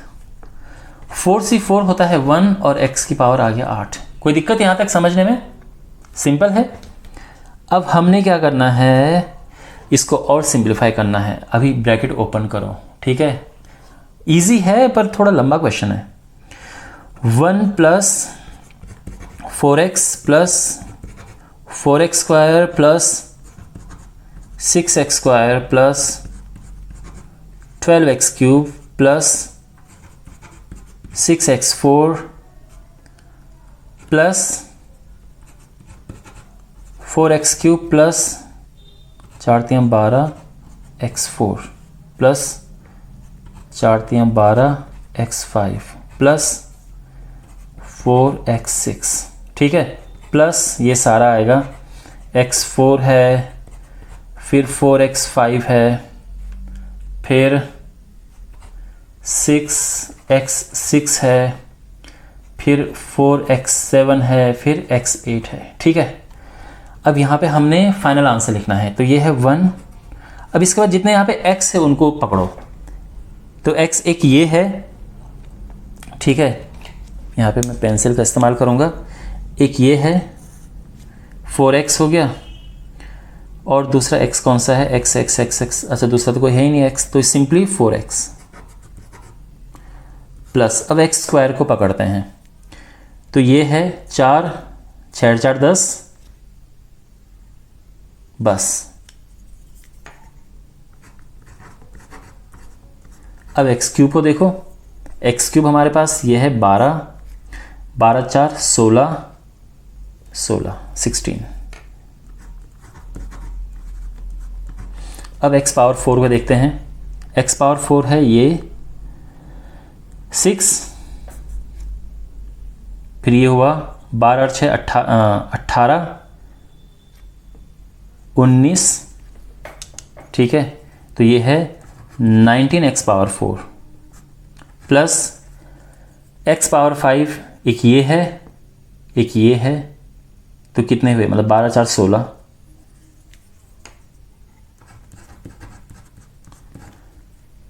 4c4 होता है 1, और x की पावर आ गया 8। कोई दिक्कत यहाँ तक समझने में? सिंपल है। अब हमने क्या करना है, इसको और सिंप्लीफाई करना है। अभी ब्रैकेट ओपन करो, ठीक है, इजी है पर थोड़ा लंबा क्वेश्चन है। 1 plus 4x plus 4x square plus 6x square plus 12x cube plus 6x4 plus 4x cube plus 4 3 12 x4 plus 4 3 12 x5 plus 4x6, ठीक है, प्लस ये सारा आएगा x4 है, फिर 4x5 है, फिर 6x6 है, फिर 4x7 है, फिर x8 है। ठीक है, अब यहाँ पे हमने फाइनल आंसर लिखना है। तो ये है 1। अब इसके बाद जितने यहाँ पे x है उनको पकड़ो। तो x एक ये है, ठीक है, यहाँ पे मैं पेंसिल का इस्तेमाल करूँगा। एक ये है, 4x हो गया, और दूसरा x कौन सा है, x x x x, अच्छा दूसरा तो कोई है ही नहीं x, तो सिंपली 4x प्लस, अब x स्क्वायर को पकड़ते हैं। तो ये है 4, 6 4 10, बस। अब x क्यूब को देखो, x क्यूब हमारे पास ये है 12, 12 4 16, 16। अब x पावर 4 को देखते हैं। x पावर 4 है ये 6, फिर ये हुआ 12 और 6 18, 19, ठीक है। तो ये है 19x power 4 plus x power 5, एक ये है, एक ये है, तो कितने हुए, मतलब 12 4 16,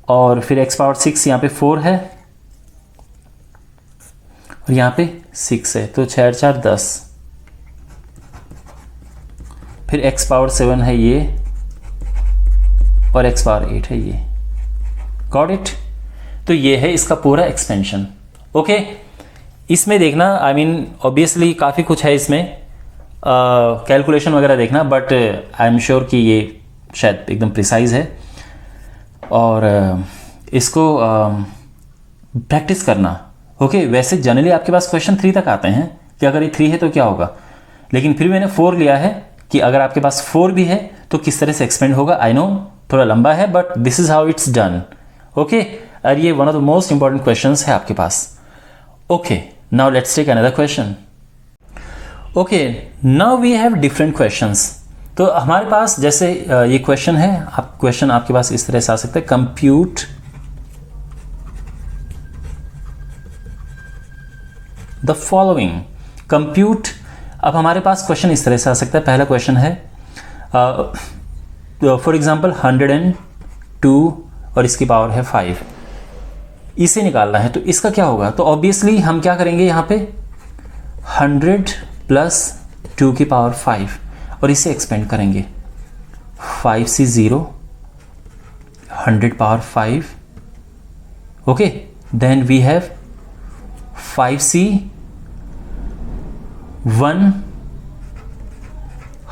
और फिर x पावर 6 यहाँ पे 4 है और यहाँ पे 6 है, तो 6 4 10, फिर x पावर 7 है ये, और x पावर 8 है ये। Got it. तो ये है इसका पूरा एक्सपेंशन। ओके, इसमें देखना, आई मीन ऑब्वियसली काफ़ी कुछ है इसमें, कैलकुलेशन वगैरह देखना, बट आई एम श्योर कि ये शायद एकदम प्रिसाइज है, और इसको प्रैक्टिस करना। ओके, वैसे जनरली आपके पास क्वेश्चन 3 तक आते हैं कि अगर ये 3 है तो क्या होगा, लेकिन फिर मैंने 4 लिया है कि अगर आपके पास 4 भी है तो किस तरह से एक्सपेंड होगा। आई नो थोड़ा लंबा है, but this is how it's done. Okay, और ये one of the most important questions है आपके पास। Okay, now let's take another question. Okay, now we have different questions. तो हमारे पास जैसे ये क्वेश्चन है, आप क्वेश्चन आपके पास इस तरह से आ सकता है, कंप्यूट द फॉलोइंग। कंप्यूट, अब हमारे पास क्वेश्चन इस तरह से आ सकता है। पहला क्वेश्चन है फॉर एग्जांपल 102 और इसकी पावर है 5, इसे निकालना है। तो इसका क्या होगा, तो ऑब्वियसली हम क्या करेंगे, यहाँ पे 100 प्लस 2 की पावर 5 और इसे एक्सपेंड करेंगे। 5c 0, 100 power 5, okay, then we have 5c 1,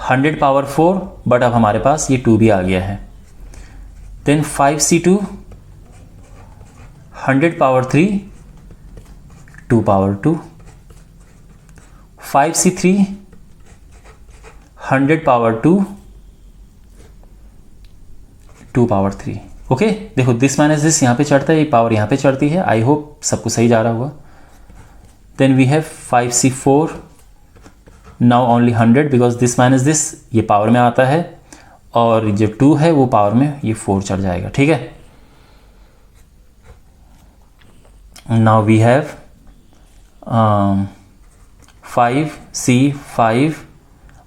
100 power 4, but अब हमारे पास ये 2 भी आ गया है। देन 5c2, 100 power 3, 2 power 2, 5c3, 100 power 2, 2 power 3। Okay, देखो दिस माइनस दिस यहाँ पे चढ़ता है, ये पावर यहाँ पे चढ़ती है। आई होप सबको सही जा रहा होगा। Then we have 5c4, now only 100 because this minus this, ये पावर में आता है, और जो 2 है वो पावर में ये 4 चढ़ जाएगा। ठीक है, नाउ वी हैव 5c5,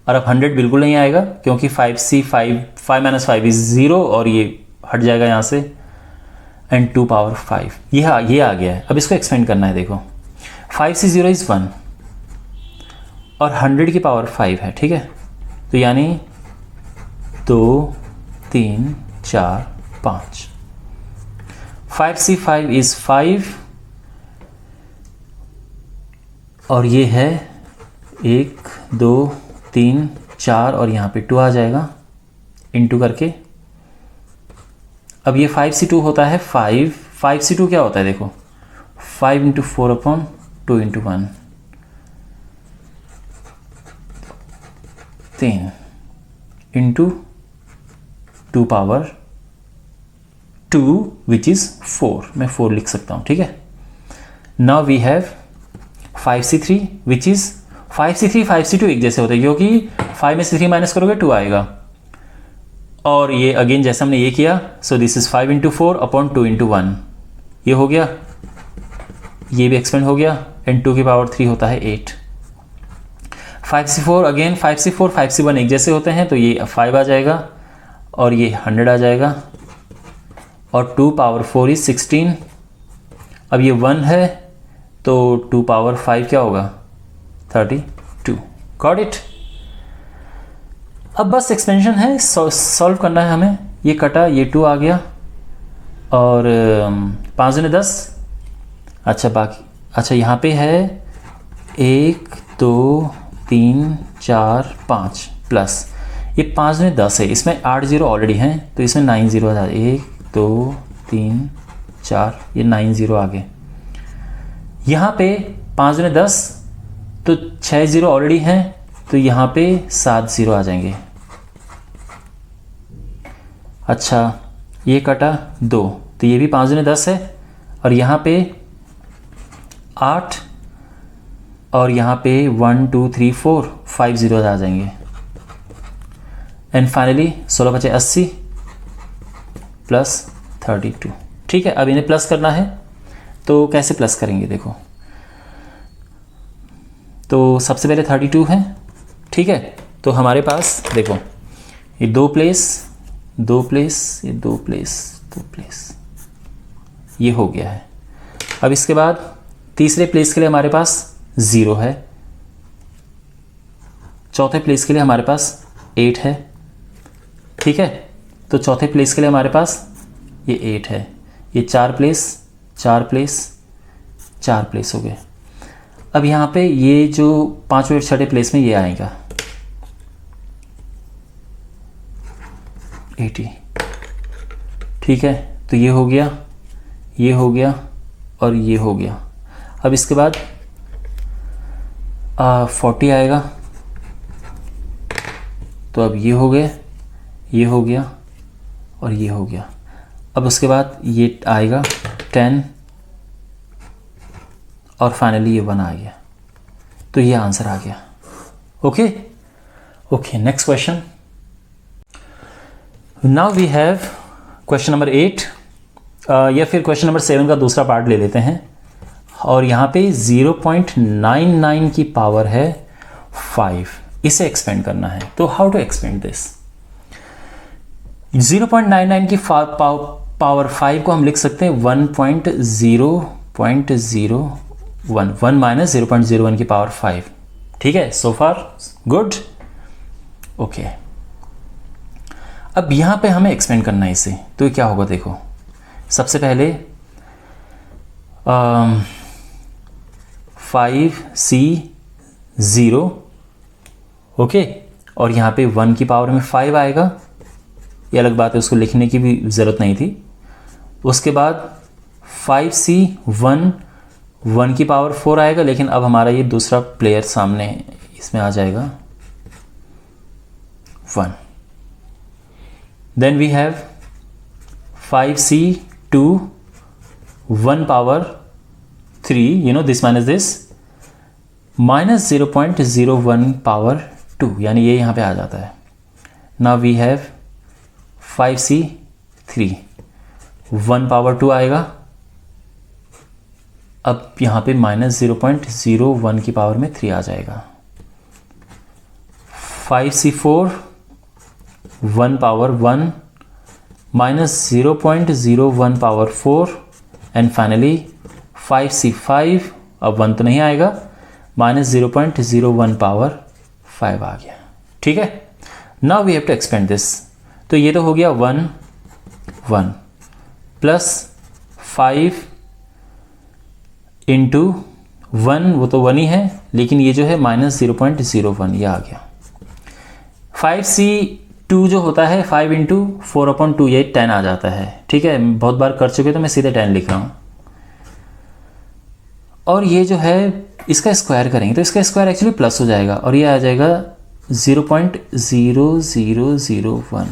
और अब 100 बिल्कुल नहीं आएगा क्योंकि 5c5, 5 माइनस 5 इज 0, और ये हट जाएगा यहाँ से, एंड 2 पावर 5, ये आ गया है। अब इसको एक्सपेंड करना है। देखो 5c 0 इज 1 और 100 की पावर 5 है। ठीक है, तो यानी 2 3 4 5, 5c5 इज 5, और ये है 1 2 3 4, और यहाँ पे 2 आ जाएगा इनटू करके। अब ये 5c2 होता है 5c2 क्या होता है, देखो 5 into 4 upon 2 into 1, 3 into 2 power 2 which is 4, मैं 4 लिख सकता हूँ। ठीक है, now we have 5c3 which is 5c3 5c2 एक जैसे होते हैं, क्योंकि 5 में से 3 माइनस करोगे 2 आएगा, और ये अगेन जैसे हमने ये किया, सो this is 5 into 4 upon 2 into 1, ये हो गया, ये भी एक्सपेंड हो गया, एंड 2 की पावर 3 होता है 8। 5 से 4 अगेन, 5 से 4 5 से 1 एक जैसे होते हैं, तो ये 5 आ जाएगा और ये 100 आ जाएगा, और 2 पावर 4 इज 16। अब ये 1 है तो 2 पावर 5 क्या होगा, 32। Got it. अब बस एक्सपेंशन है, सॉल्व करना है हमें। ये कटा, ये 2 आ गया, और 5 दूनी 10। अच्छा बाकी, अच्छा यहाँ पे है 1 2 3 4 5 प्लस ये 5 दूनी 10 है, इसमें 8 जीरो ऑलरेडी हैं, तो इसमें 9 जीरो आ जाए, 1 2 3 4, ये 9 जीरो आ गए। यहाँ पे 5 दूनी 10, तो 6 जीरो ऑलरेडी हैं, तो यहाँ पे 7 जीरो आ जाएंगे। अच्छा ये कटा 2, तो ये भी 5 दूनी 10 है, और यहाँ पे 8, और यहाँ पे 1 2 3 4 5 जीरो आ जाएंगे, एंड फाइनली 16 बचे 80 प्लस 32। ठीक है, अब इन्हें प्लस करना है, तो कैसे प्लस करेंगे देखो। तो सबसे पहले 32 है, ठीक है, तो हमारे पास देखो ये 2 प्लेस, 2 प्लेस, ये 2 प्लेस, 2 प्लेस, ये हो गया है। अब इसके बाद तीसरे प्लेस के लिए हमारे पास 0 है, चौथे प्लेस के लिए हमारे पास 8 है, ठीक है, तो चौथे प्लेस के लिए हमारे पास ये 8 है, ये 4 प्लेस 4 प्लेस 4 प्लेस हो गए। अब यहाँ पे ये जो 5वें और 6ठे प्लेस में ये आएगा 80, ठीक है, तो ये हो गया, ये हो गया, और ये हो गया। अब इसके बाद 40 आएगा, तो अब ये हो गए, ये हो गया, और ये हो गया। अब उसके बाद ये आएगा 10, और फाइनली ये 1 आ गया, तो ये आंसर आ गया। Okay okay, next question. Now we have question number 8, या फिर क्वेश्चन नंबर 7 का दूसरा पार्ट ले लेते हैं, और यहाँ पे 0.99 की पावर है 5, इसे एक्सपेंड करना है। तो हाउ टू एक्सपेंड दिस। 0.99 की पावर 5 को हम लिख सकते हैं 1 माइनस 0.01 की पावर 5, ठीक है, सो फार गुड। ओके, अब यहां पे हमें एक्सपेंड करना है इसे, तो क्या होगा देखो। सबसे पहले 5C0, ओके, और यहाँ पे 1 की पावर में 5 आएगा, ये अलग बात है, उसको लिखने की भी ज़रूरत नहीं थी। उसके बाद 5C1 1 की पावर 4 आएगा, लेकिन अब हमारा ये दूसरा प्लेयर सामने इसमें आ जाएगा 1। Then we have 5C2 1 power 3, you know this minus this, minus 0.01 power 2, यानी ये यहाँ पे आ जाता है। Now we have 5C3 1 power 2 आएगा, अब यहाँ पे माइनस 0.01 की पावर में 3 आ जाएगा। 5C4 1 power 1 minus 0.01 power 4, and finally 5C5, अब 1 तो नहीं आएगा, माइनस 0.01 पावर 5 आ गया, ठीक है। Now we have to expand this, तो ये तो हो गया 1 1 प्लस 5 इंटू 1, वो तो 1 ही है, लेकिन ये जो है माइनस 0.01, ये आ गया। 5C2 जो होता है 5 इंटू 4/2, ये 10 आ जाता है, ठीक है, बहुत बार कर चुके तो मैं सीधे 10 लिख रहा हूँ। और ये जो है इसका स्क्वायर करेंगे, तो इसका स्क्वायर एक्चुअली प्लस हो जाएगा, और ये आ जाएगा 0.0001,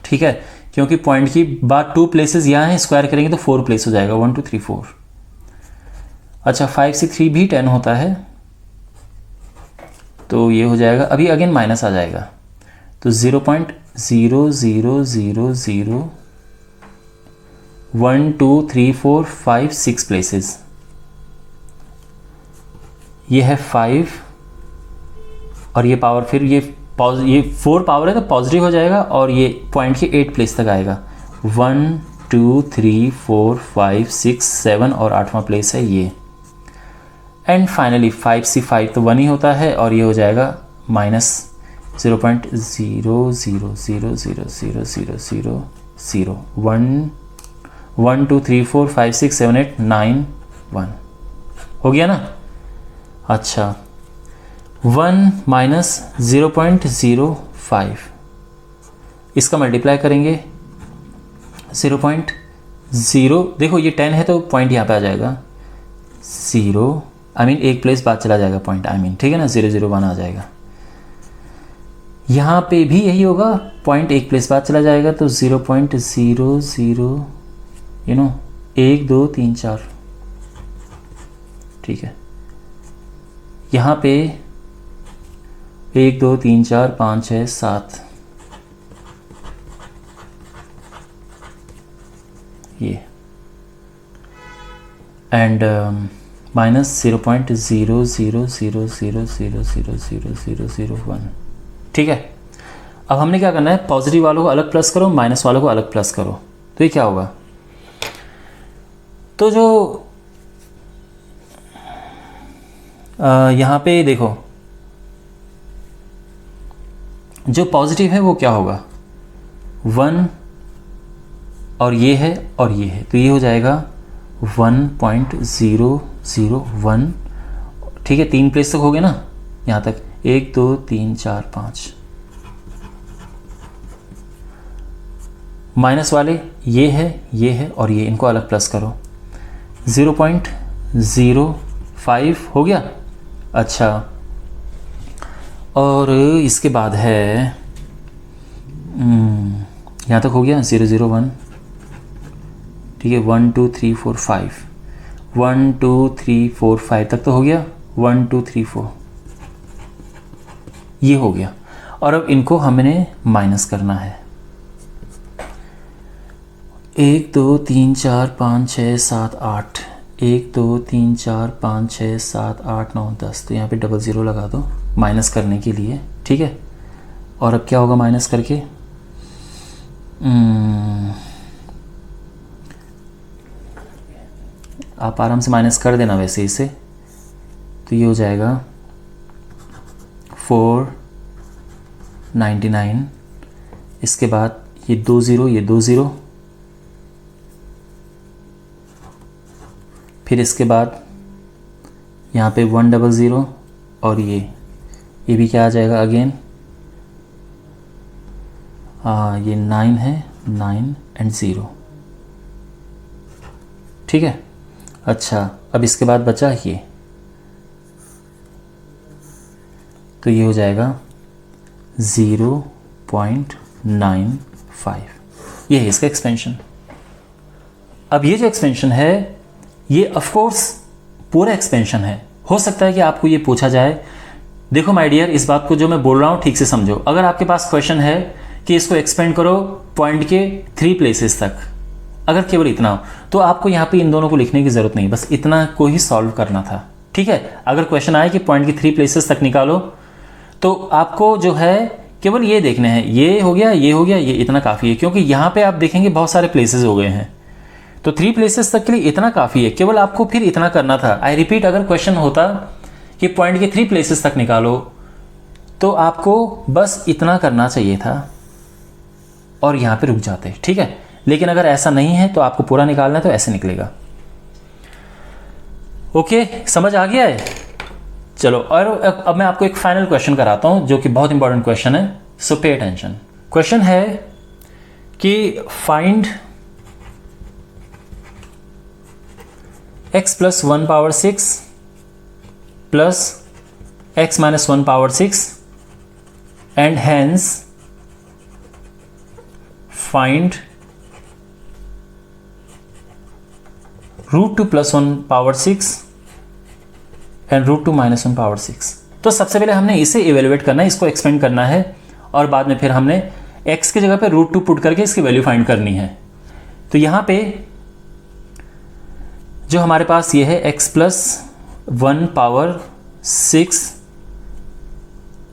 ठीक है, क्योंकि पॉइंट की बाद 2 प्लेसेस यहाँ हैं, स्क्वायर करेंगे तो 4 प्लेस हो जाएगा, 1 2 3 4। अच्छा 5C3 भी 10 होता है, तो ये हो जाएगा, अभी अगेन माइनस आ जाएगा, तो 0.00001 2 3 4 5 6 प्लेसेस, ये है 5 और ये पावर, फिर ये 4 पावर है तो पॉजिटिव हो जाएगा और ये पॉइंट के 8 प्लेस तक आएगा, 1 2 3 4 5 6 7 और 8वां प्लेस है ये, एंड फाइनली 5 से 5 तो 1 ही होता है और ये हो जाएगा माइनस 0.0000000 1 2 3 4 5 6 7 8 9 1 हो गया ना। अच्छा 1 माइनस 0.05, इसका मल्टीप्लाई करेंगे 0.0, देखो ये 10 है तो पॉइंट यहाँ पे आ जाएगा 0, एक प्लेस बाद चला जाएगा पॉइंट, ठीक है ना, 001 आ जाएगा। यहाँ पे भी यही होगा, पॉइंट एक प्लेस बाद चला जाएगा तो 0.00 1 2 3 4, ठीक है। यहाँ पे 1 2 3 4 5 6 7, ये एंड माइनस 0.000000001, ठीक है। अब हमने क्या करना है, पॉजिटिव वालों को अलग प्लस करो, माइनस वालों को अलग प्लस करो, तो ये क्या होगा, तो जो यहाँ पे देखो जो पॉजिटिव है वो क्या होगा 1 और ये है, तो ये हो जाएगा 1.001, ठीक है, 3 प्लेस तक हो गए ना यहाँ तक, 1 2 3 4 5, माइनस वाले ये है और ये, इनको अलग प्लस करो, 0.05 हो गया। अच्छा, और इसके बाद है यहाँ तक हो गया 001, ठीक है, 1 2 3 4 5, 1 2 3 4 5 तक तो हो गया, 1 2 3 4 ये हो गया। और अब इनको हमने माइनस करना है, 1 2 3 4 5 6 7 8, 1 2 3 4 5 6 7 8 9 10, तो यहाँ पे 00 लगा दो माइनस करने के लिए, ठीक है। और अब क्या होगा माइनस करके, आप आराम से माइनस कर देना वैसे इसे, तो ये हो जाएगा 499, इसके बाद ये 20, फिर इसके बाद यहाँ पे 100 और ये भी क्या आ जाएगा अगेन, ये 9 है, 9 एंड 0, ठीक है। अच्छा, अब इसके बाद बचा ये, तो ये हो जाएगा 0.95, ये है इसका एक्सपेंशन। अब ये जो एक्सपेंशन है ये ऑफ कोर्स पूरा एक्सपेंशन है, हो सकता है कि आपको ये पूछा जाए, देखो माय डियर, इस बात को जो मैं बोल रहा हूँ ठीक से समझो, अगर आपके पास क्वेश्चन है कि इसको एक्सपेंड करो पॉइंट के 3 प्लेसेस तक, अगर केवल इतना हो तो आपको यहाँ पे इन दोनों को लिखने की ज़रूरत नहीं, बस इतना को ही सॉल्व करना था, ठीक है। अगर क्वेश्चन आए कि पॉइंट के 3 प्लेसेस तक निकालो, तो आपको जो है केवल ये देखने हैं, ये हो गया, ये इतना काफ़ी है, क्योंकि यहाँ पे आप देखेंगे बहुत सारे प्लेसेस हो गए हैं, तो 3 प्लेसेस तक के लिए इतना काफ़ी है, केवल आपको फिर इतना करना था। आई रिपीट, अगर क्वेश्चन होता कि पॉइंट के 3 प्लेसेस तक निकालो, तो आपको बस इतना करना चाहिए था और यहाँ पे रुक जाते, ठीक है। लेकिन अगर ऐसा नहीं है तो आपको पूरा निकालना है, तो ऐसे निकलेगा। ओके, समझ आ गया है। चलो, और अब मैं आपको एक फाइनल क्वेश्चन कराता हूं जो कि बहुत इंपॉर्टेंट क्वेश्चन है, सो पे अटेंशन। क्वेश्चन है कि find x plus 1 power 6 plus x minus 1 power 6 and hence find root 2 plus 1 power 6 and root 2 minus 1 power 6। तो सबसे पहले हमने इसे इवेलुएट करना है, इसको एक्सपेंड करना है, और बाद में फिर हमने x की जगह पे √2 पुट करके इसकी वैल्यू फाइंड करनी है। तो यहाँ पे जो हमारे पास ये है x प्लस 1 पावर 6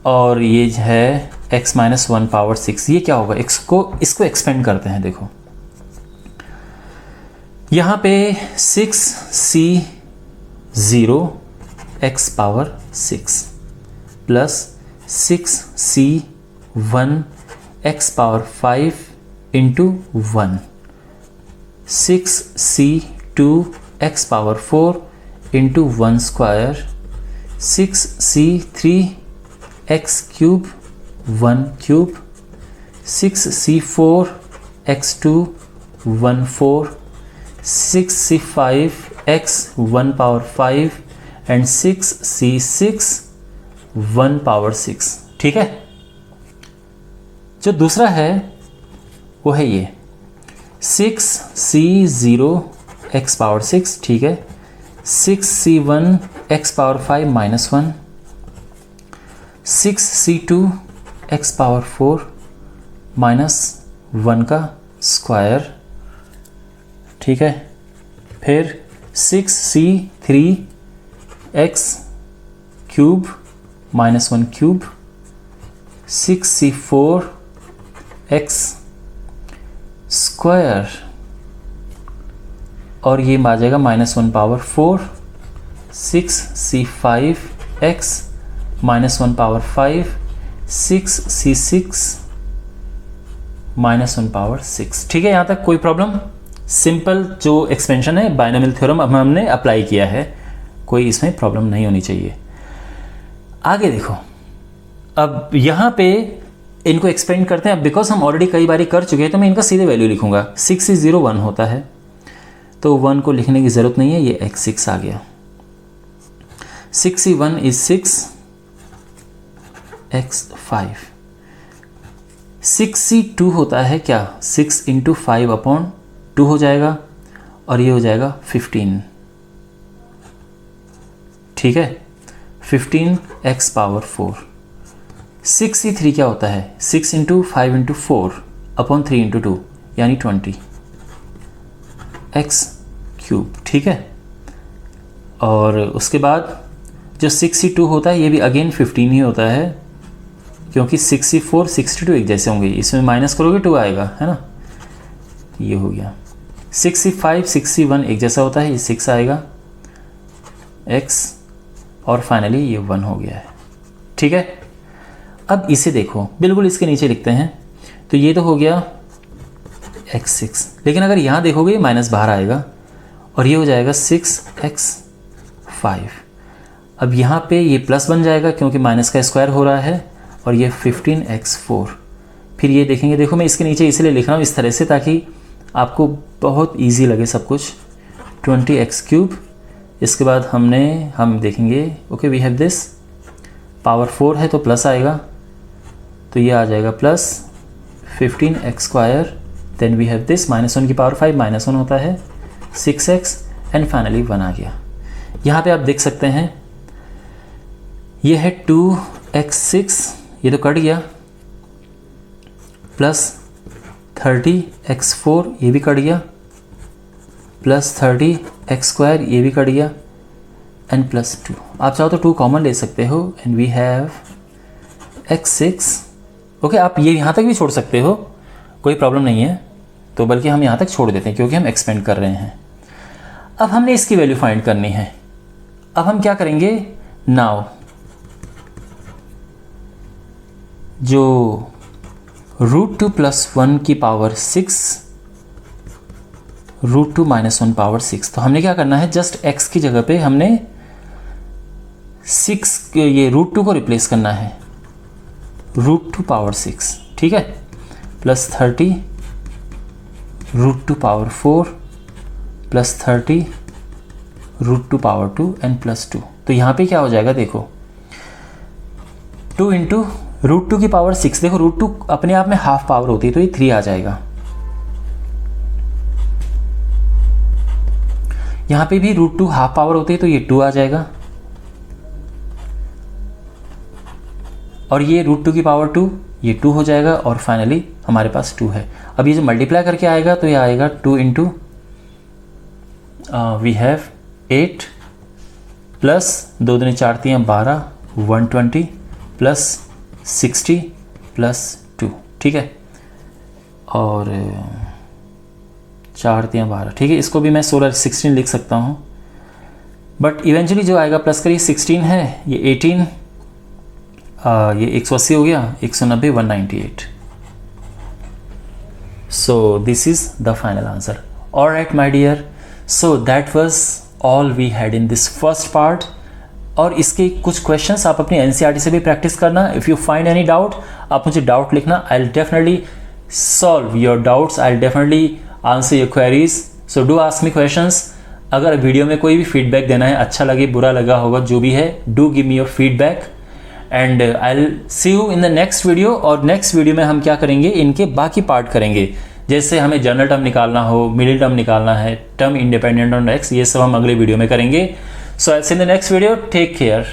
और ये है x माइनस 1 पावर 6, ये क्या होगा, इसको एक्सपेंड करते हैं। देखो यहाँ पे 6c0 x power 6 plus 6c1 x power 5 into 1, 6c2 x power 4 into 1 square, 6c3 x cube 1 cube, 6c4 x2 1 4, 6c5 x 1 power 5 and 6c6 1 power 6। ठीक है, जो दूसरा है वो है ये 6c0 x पावर 6, ठीक है, 6c1 x power 5 minus 1, 6c2 x power 4 minus 1 का स्क्वायर, ठीक है, फिर 6c3 x cube minus 1 cube, 6c4 x square और ये आ जाएगा minus 1 power 4, 6c5 x minus 1 power 5, 6c6 minus 1 power 6। ठीक है, यहाँ तक कोई प्रॉब्लम? सिंपल जो एक्सपेंशन है बाइनोमियल थ्योरम अब हमने अप्लाई किया है, कोई इसमें प्रॉब्लम नहीं होनी चाहिए। आगे देखो, अब यहाँ पे इनको एक्सपेंड करते हैं। अब बिकॉज हम ऑलरेडी कई बारी कर चुके हैं तो मैं इनका सीधे वैल्यू लिखूंगा। 6c0 1 होता है तो 1 को लिखने की ज़रूरत नहीं है, ये x6 आ गया। 6c1 is 6, x5। 6c2 होता है क्या, 6 इंटू 5 अपॉन 2 हो जाएगा और ये हो जाएगा 15। ठीक है, 15 x पावर 4। 6c3 क्या होता है, 6 इंटू 5 इंटू 4 अपॉन 3 इंटू 2 यानी 20 x क्यूब। ठीक है, और उसके बाद जो 6c2 होता है ये भी अगेन 15 ही होता है, क्योंकि 6c4 62 एक जैसे होंगे, इसमें माइनस करोगे 2 आएगा, है ना, ये हो गया। 6c5 6c1 एक जैसा होता है, ये 6 आएगा x और फाइनली ये 1 हो गया है। ठीक है, अब इसे देखो, बिल्कुल इसके नीचे लिखते हैं। तो ये तो हो गया x6, लेकिन अगर यहाँ देखोगे माइनस बाहर आएगा और ये हो जाएगा 6x5। अब यहाँ पे ये प्लस बन जाएगा क्योंकि माइनस का स्क्वायर हो रहा है, और ये 15x4। फिर ये देखेंगे, देखो मैं इसके नीचे इसलिए लिख रहा हूँ इस तरह से ताकि आपको बहुत इजी लगे सब कुछ। 20x3। इसके बाद हम देखेंगे, okay we have this, power 4 है तो प्लस आएगा, तो ये आ जाएगा plus 15x²। Then we have this -1 की पावर 5 -1 होता है 6x एंड फाइनली 1 आ गया। यहाँ पे आप देख सकते हैं ये है 2x6, ये तो कट गया, प्लस 30x4 ये भी कट गया, प्लस 30x² ये भी कट गया एंड प्लस 2। आप चाहो तो 2 कॉमन ले सकते हो and we have x6। Okay, आप ये यहाँ तक भी छोड़ सकते हो, कोई प्रॉब्लम नहीं है, तो बल्कि हम यहाँ तक छोड़ देते हैं क्योंकि हम एक्सपेंड कर रहे हैं। अब हमने इसकी वैल्यू फाइंड करनी है। अब हम क्या करेंगे, नाउ जो √2 + 1 की पावर 6 √2 - 1 पावर 6, तो हमने क्या करना है, जस्ट x की जगह पे हमने 6 ये √2 को रिप्लेस करना है, √2 पावर 6। ठीक है, plus 30 √2 power 4 plus 30 √2 power 2 and plus 2। तो यहाँ पे क्या हो जाएगा, देखो 2 इंटू √2 की पावर 6, देखो √2 अपने आप में हाफ पावर होती है तो ये 3 आ जाएगा। यहाँ पे भी √2 हाफ पावर होती है तो ये 2 आ जाएगा। और ये √2 की पावर 2, ये 2 हो जाएगा और फाइनली हमारे पास 2 है। अब ये जो मल्टीप्लाई करके आएगा तो ये आएगा 2 इंटू वी हैव 8 प्लस 2 दूनी 4 3 12 120 प्लस 60 प्लस 2, ठीक है, और 4 3 12, ठीक है। इसको भी मैं 16 लिख सकता हूँ, बट इवेंचुअली जो आएगा प्लस करिए 16 है, ये 18, ये 180 हो गया, 190 198। So this is the final answer. Alright my dear, so that was all we had in this first part. और इसके कुछ क्वेश्चंस आप अपनी एनसीईआरटी से भी प्रैक्टिस करना। If you find any doubt, आप मुझे डाउट लिखना, I will definitely solve your doubts, I will definitely answer your queries. So do ask me questions. अगर वीडियो में कोई भी फीडबैक देना है, अच्छा लगे बुरा लगा होगा जो भी है, do give me your feedback and I will C you in the next video. और नेक्स्ट वीडियो में हम क्या करेंगे, इनके बाकी पार्ट करेंगे, जैसे हमें जनरल टर्म निकालना हो, मिडिल टर्म निकालना है, टर्म इंडिपेंडेंट ऑन एक्स, ये सब हम अगले वीडियो में करेंगे। So I will see in the next video, take care.